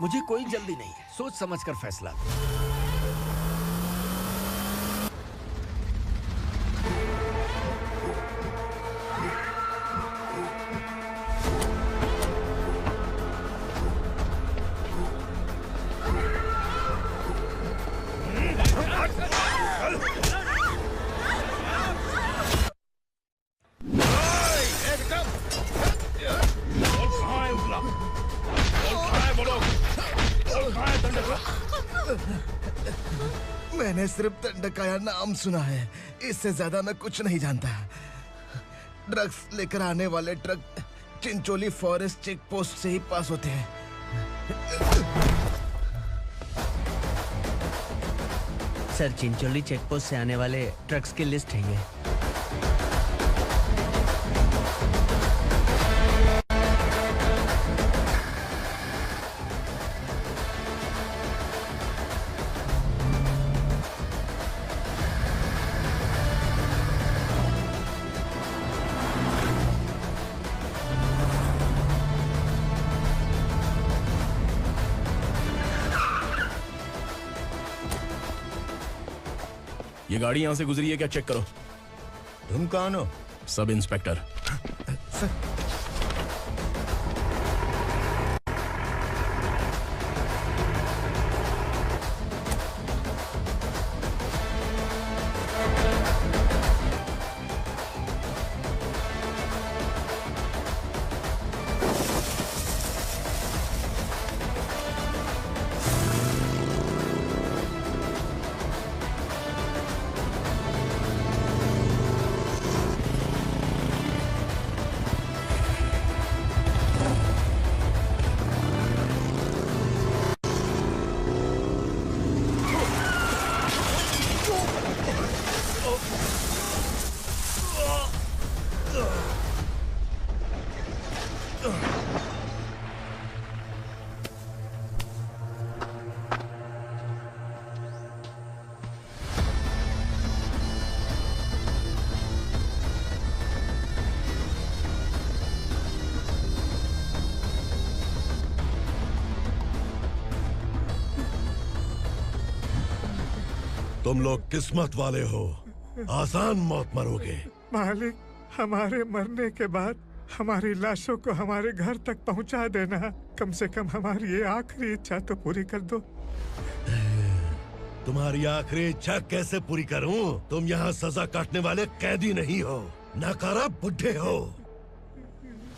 मुझे कोई जल्दी नहीं है, सोच समझ कर फैसला। मैंने सिर्फ दंडकाया नाम सुना है, इससे ज्यादा मैं कुछ नहीं जानता। ड्रग्स लेकर आने वाले truck Chincholi forest check post से ही पास होते हैं। सर, चिंचोली चेक पोस्ट से आने वाले ट्रक्स की लिस्ट है ये। ये गाड़ी यहाँ से गुजरी है क्या, चेक करो। तुम कौन हो? Sub inspector. तुम लोग किस्मत वाले हो, आसान मौत मरोगे। मालिक, हमारे मरने के बाद हमारी लाशों को हमारे घर तक पहुंचा देना। कम से कम हमारी ये आखिरी इच्छा तो पूरी कर दो। तुम्हारी आखिरी इच्छा कैसे पूरी करूं? तुम यहाँ सजा काटने वाले कैदी नहीं हो, नकारा बुड्ढे हो।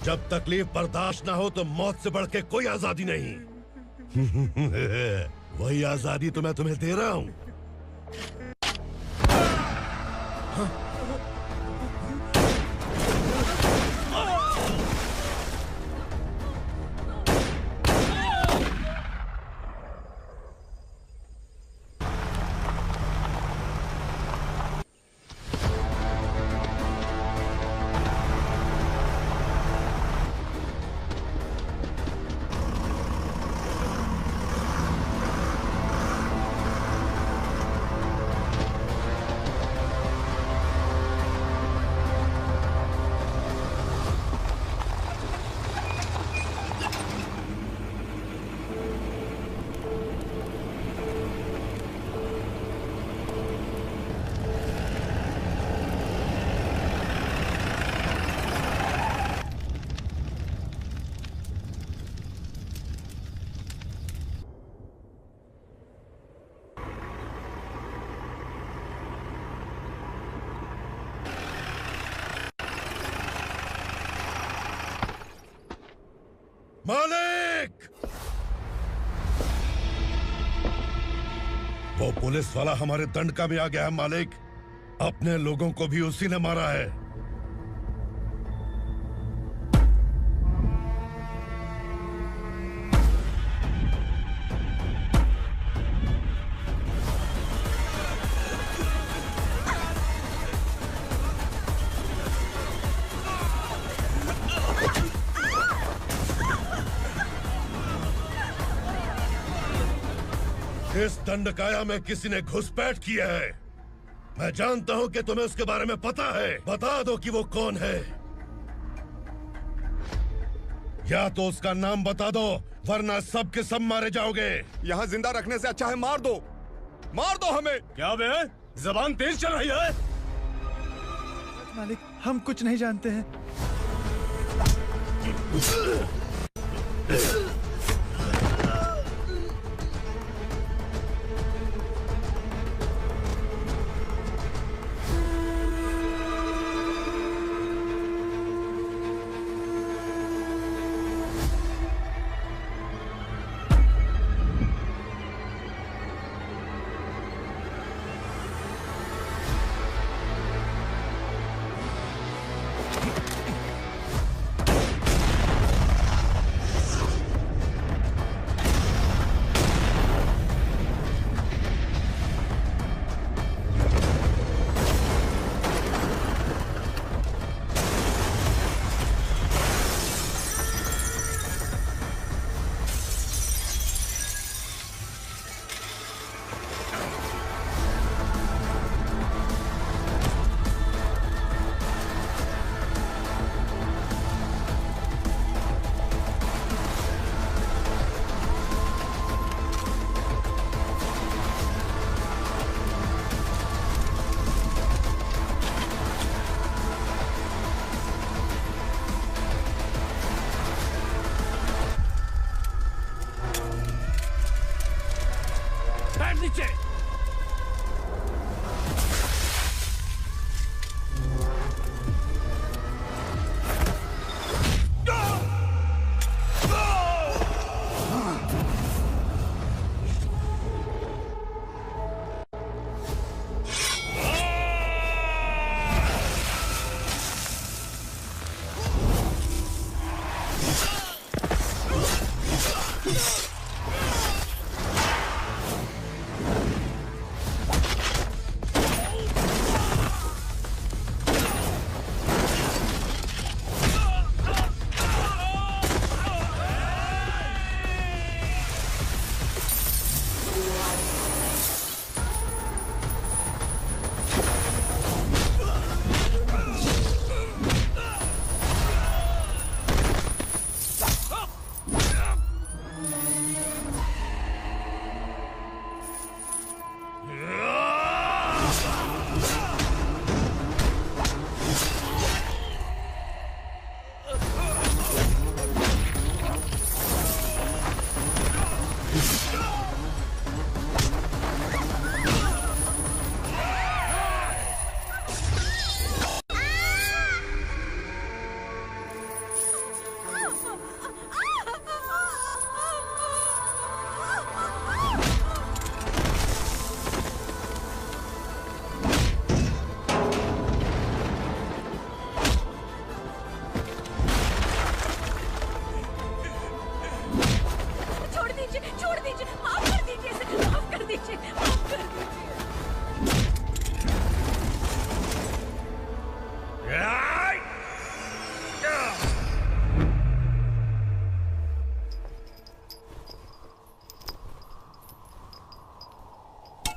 जब तकलीफ बर्दाश्त ना हो तो मौत से बढ़ के कोई आजादी नहीं। वही आजादी तो मैं तुम्हें दे रहा हूँ। मालिक! वो पुलिस वाला हमारे दंडका में आ गया है मालिक। अपने लोगों को भी उसी ने मारा है। इस दंडकाया में किसी ने घुसपैठ किया है। मैं जानता हूं कि तुम्हें उसके बारे में पता है। बता दो कि वो कौन है। या तो उसका नाम बता दो, वरना सब के सब मारे जाओगे। यहाँ जिंदा रखने से अच्छा है मार दो हमें। क्या बे? जबान तेज चल रही है। मालिक, हम कुछ नहीं जानते हैं।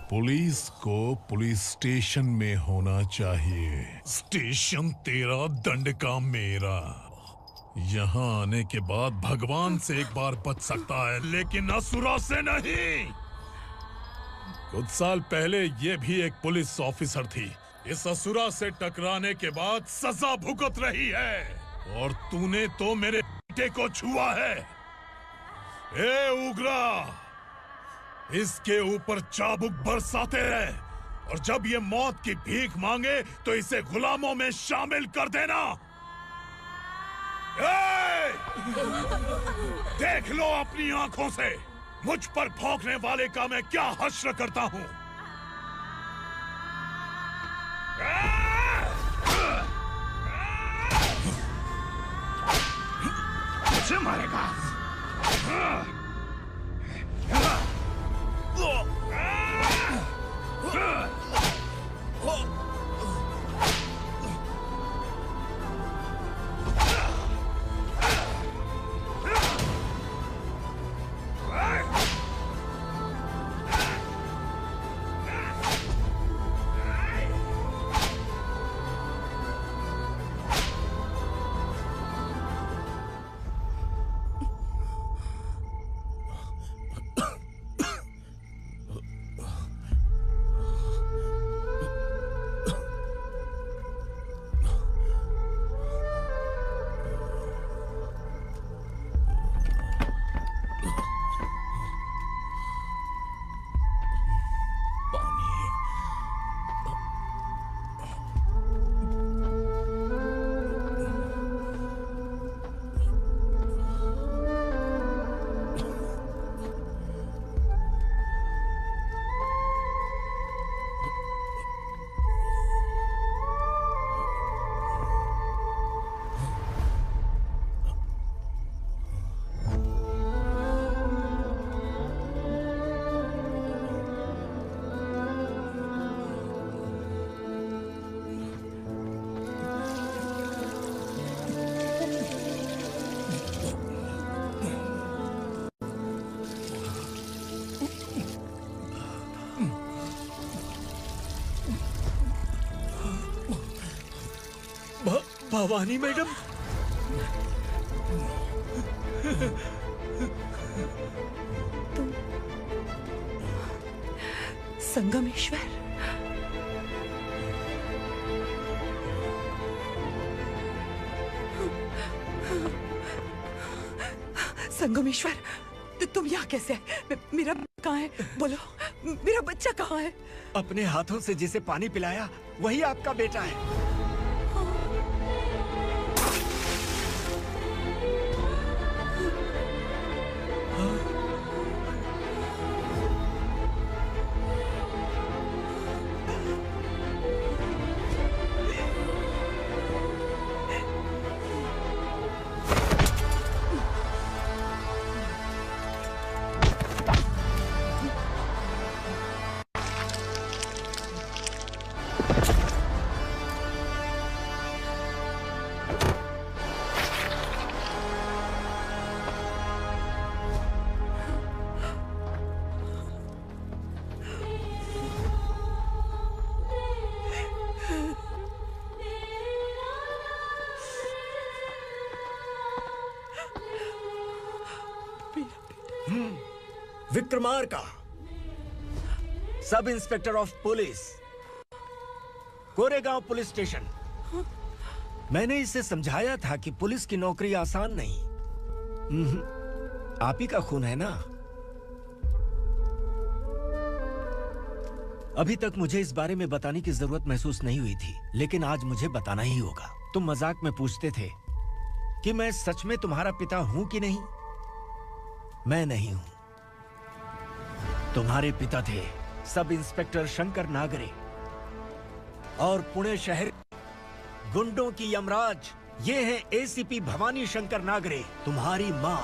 पुलिस को पुलिस स्टेशन में होना चाहिए। स्टेशन तेरा, दंडका मेरा। यहाँ आने के बाद भगवान से एक बार बच सकता है, लेकिन असुरा से नहीं। कुछ साल पहले ये भी एक पुलिस ऑफिसर थी। इस असुरा से टकराने के बाद सजा भुगत रही है, और तूने तो मेरे बेटे को छुआ है। ए उग्रा, इसके ऊपर चाबुक बरसाते रहे, और जब ये मौत की भीख मांगे तो इसे गुलामों में शामिल कर देना। देख लो अपनी आंखों से मुझ पर भौंकने वाले का मैं क्या हश्र करता हूँ। मुझे मारेगा। भवानी मैडम, तुम संगमेश्वर? संगमेश्वर, तुम यहाँ कैसे? मेरा कहाँ है? बोलो, मेरा बच्चा कहाँ है? अपने हाथों से जिसे पानी पिलाया वही आपका बेटा है। Vikramarka, sub inspector of police, Koregaon police station. मैंने इसे समझाया था कि पुलिस की नौकरी आसान नहीं। आप ही का खून है ना। अभी तक मुझे इस बारे में बताने की जरूरत महसूस नहीं हुई थी, लेकिन आज मुझे बताना ही होगा। तुम मजाक में पूछते थे कि मैं सच में तुम्हारा पिता हूं कि नहीं। मैं नहीं हूं। तुम्हारे पिता थे सब इंस्पेक्टर शंकर नागरे, और पुणे शहर गुंडों की यमराज ये है एसीपी भवानी शंकर नागरे, तुम्हारी मां।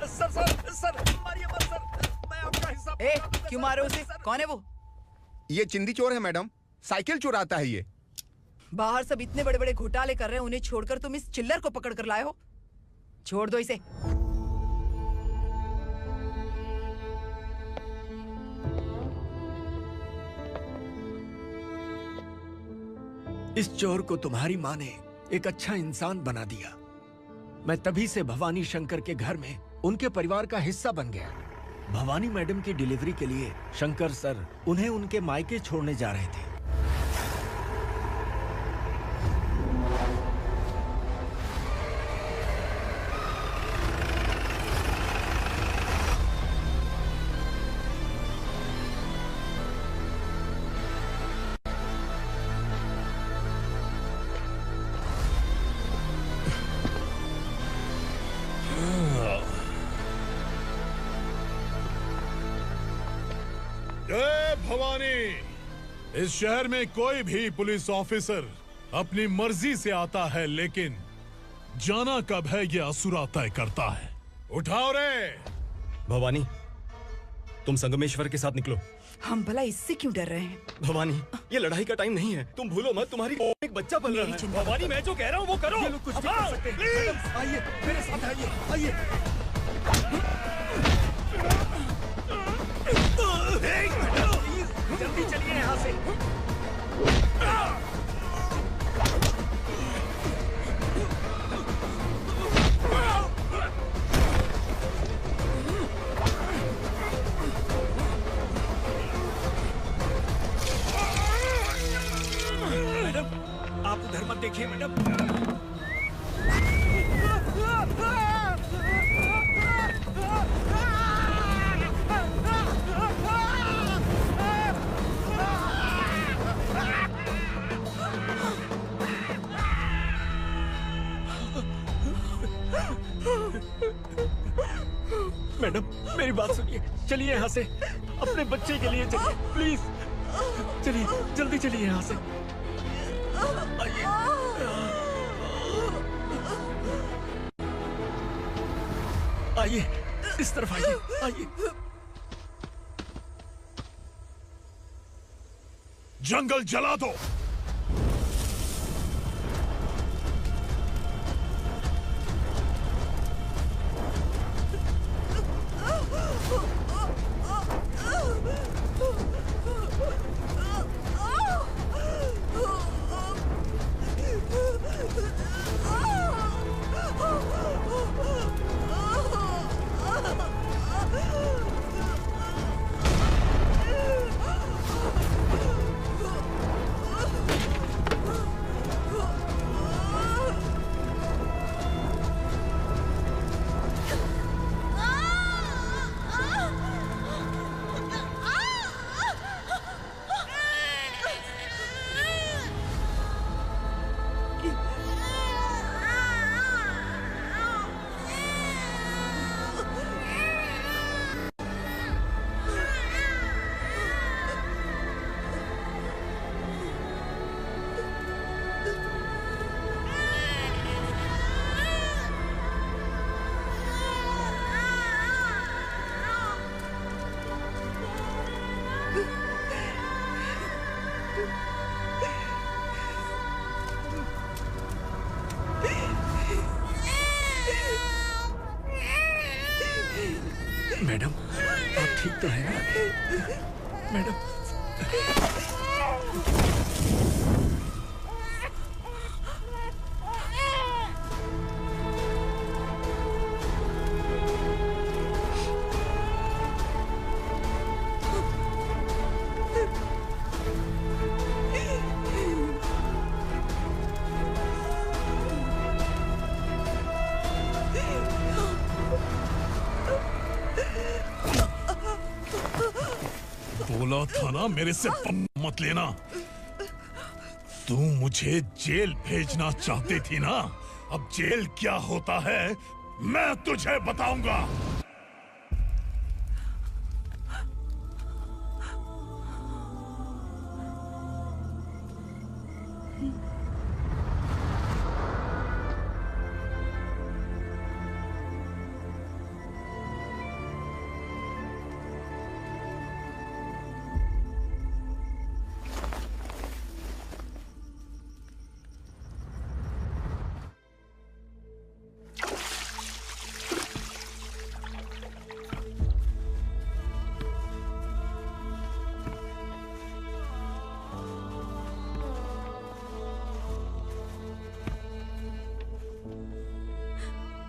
सर, मारिए मत सर, मैं आपका हिस्सा। क्यों मारे उसे? कौन है वो? ये चिंदी चोर है मैडम, साइकिल चुराता है ये। बाहर सब इतने बड़े बड़े घोटाले कर रहे हैं, उन्हें छोड़कर तुम इस चिल्लर को पकड़ कर लाए हो। छोड़ दो इसे। इस चोर को तुम्हारी माँ ने एक अच्छा इंसान बना दिया। मैं तभी से भवानी शंकर के घर में उनके परिवार का हिस्सा बन गया। भवानी मैडम की डिलीवरी के लिए शंकर सर उन्हें उनके मायके छोड़ने जा रहे थे। जय भवानी। इस शहर में कोई भी पुलिस ऑफिसर अपनी मर्जी से आता है, लेकिन जाना कब है ये असुरा तय करता है। उठाओ रे। भवानी, तुम संगमेश्वर के साथ निकलो। हम भला इससे क्यों डर रहे हैं? भवानी, ये लड़ाई का टाइम नहीं है। तुम भूलो मत, तुम्हारी एक बच्चा पल रहा है। भवानी, मैं जो कह रहा हूँ वो करो। ये लोग कुछ नहीं कर सकते। मैडम, आइए मेरे साथ आइए, आइए। जल्दी चलिए यहाँ से। मैडम, आप उधर मत देखिए मैडम। मैडम, मेरी बात सुनिए। चलिए यहाँ से, अपने बच्चे के लिए चलिए, प्लीज। चलिए, जल्दी चलिए यहाँ से। आइए, इस तरफ आइए, आइए। जंगल जला दो। मैडम, आप ठीक तो हैं ना? मैडम, बोला था ना मेरे से मत लेना। तू मुझे जेल भेजना चाहती थी ना? अब जेल क्या होता है मैं तुझे बताऊंगा।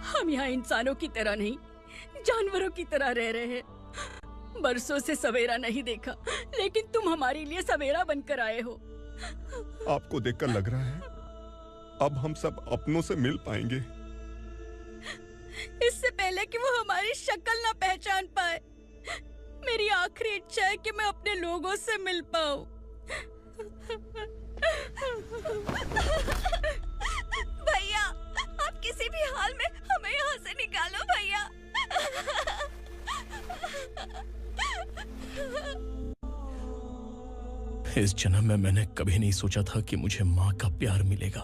हम यहाँ इंसानों की तरह नहीं, जानवरों की तरह रह रहे हैं। बरसों से सवेरा नहीं देखा, लेकिन तुम हमारे लिए सवेरा बनकर आए हो। आपको देखकर लग रहा है अब हम सब अपनों से मिल पाएंगे। इससे पहले कि वो हमारी शक्ल ना पहचान पाए, मेरी आखिरी इच्छा है कि मैं अपने लोगों से मिल पाऊं। भैया, आप किसी भी हाल में हमें यहाँ से निकालो भैया। इस जन्म में मैंने कभी नहीं सोचा था कि मुझे माँ का प्यार मिलेगा।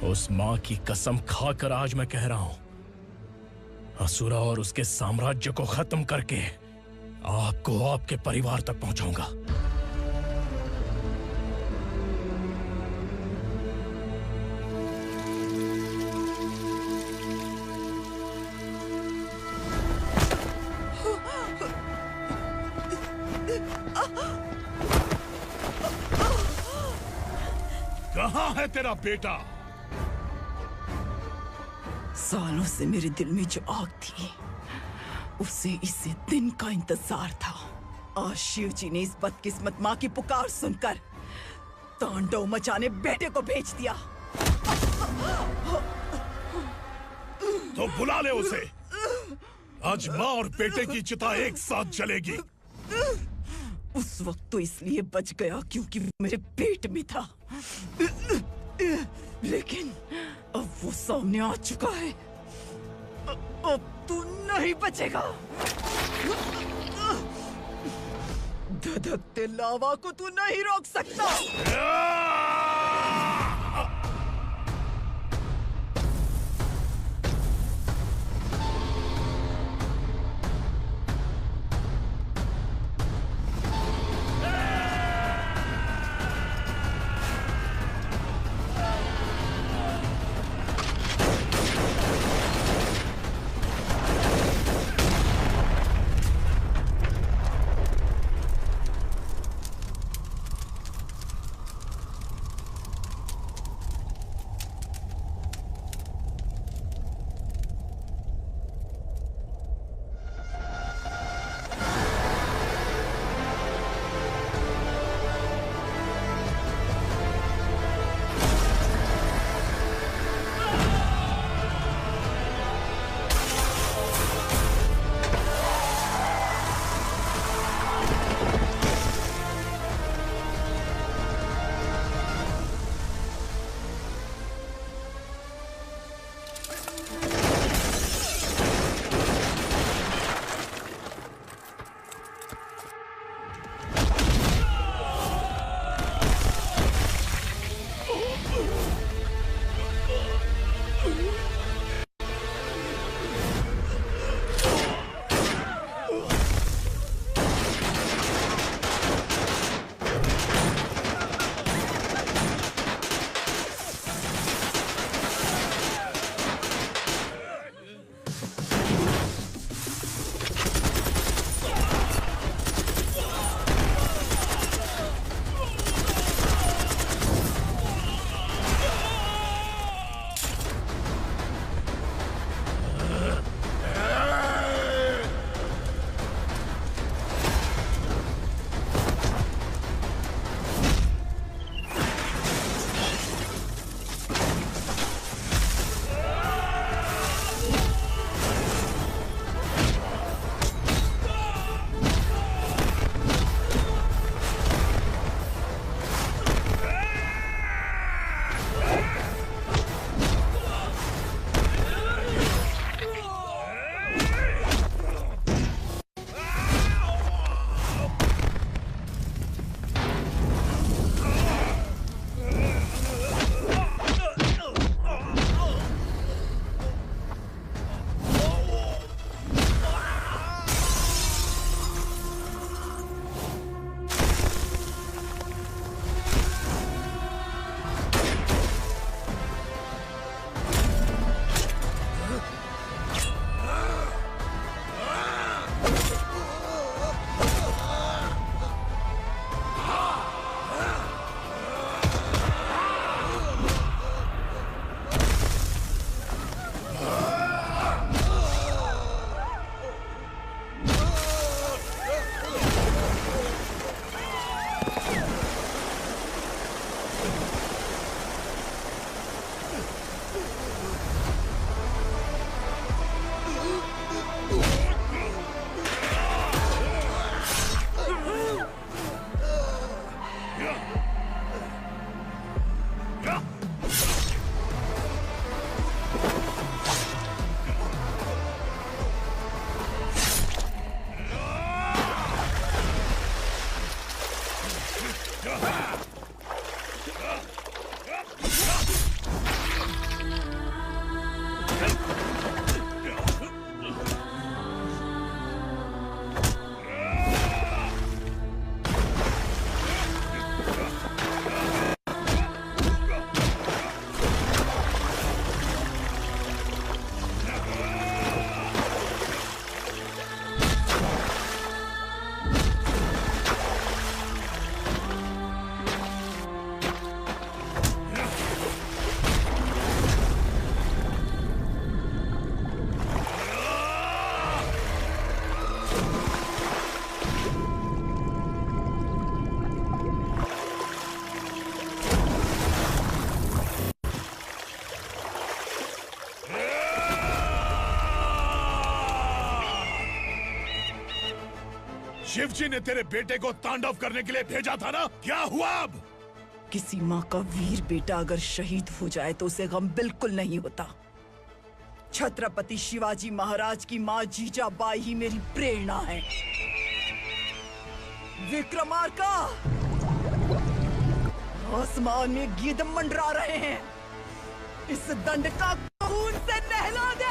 उस माँ की कसम खाकर आज मैं कह रहा हूं, असुरा और उसके साम्राज्य को खत्म करके आपको आपके परिवार तक पहुंचाऊंगा। कहाँ है तेरा बेटा? सालों से मेरे दिल में जो आग थी, उसे इसी दिन का इंतजार था। आज शिव जी ने इस बदकिस्मत माँ की पुकार सुनकर तांडव मचाने बेटे को भेज दिया। तो बुला ले उसे। आज माँ और बेटे की चिता एक साथ जलेगी। उस वक्त तो इसलिए बच गया क्योंकि वो मेरे पेट में था, लेकिन अब वो सामने आ चुका है। अब तू नहीं बचेगा। धधकते लावा को तू नहीं रोक सकता। शिवजी ने तेरे बेटे को तांडव करने के लिए भेजा था ना, क्या हुआ अब? किसी माँ का वीर बेटा अगर शहीद हो जाए तो उसे गम बिल्कुल नहीं होता। छत्रपति शिवाजी महाराज की माँ जीजाबाई ही मेरी प्रेरणा है। विक्रमार्का, आसमान में गिद्ध मंडरा रहे हैं, इस दंड का खून से नहला दे।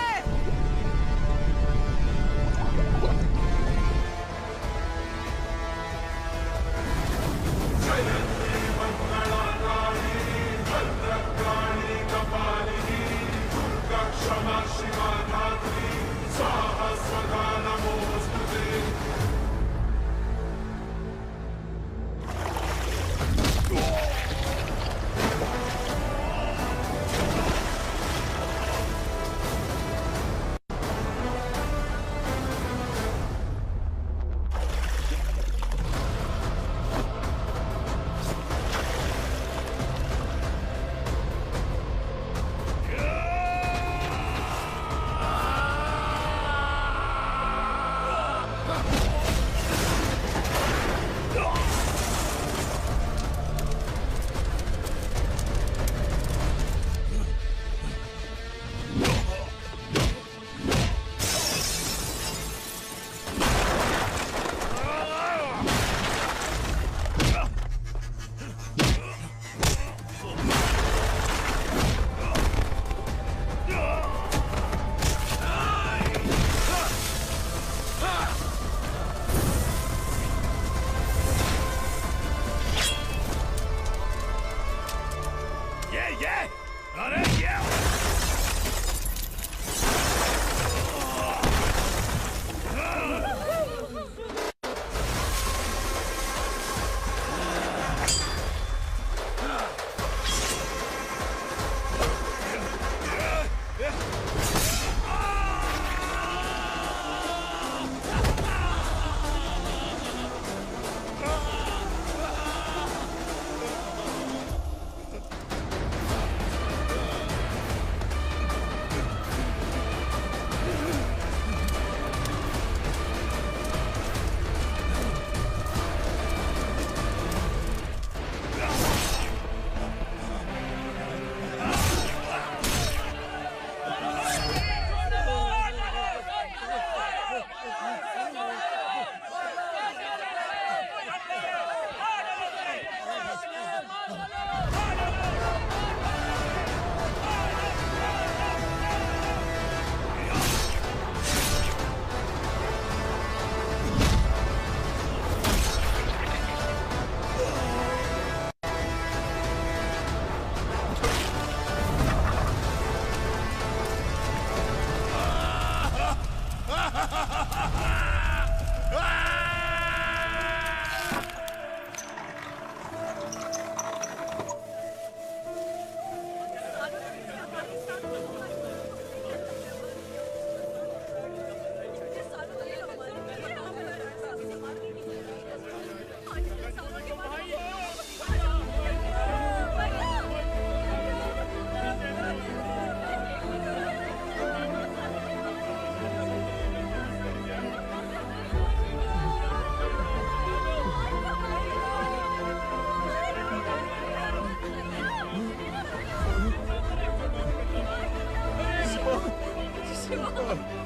शिवा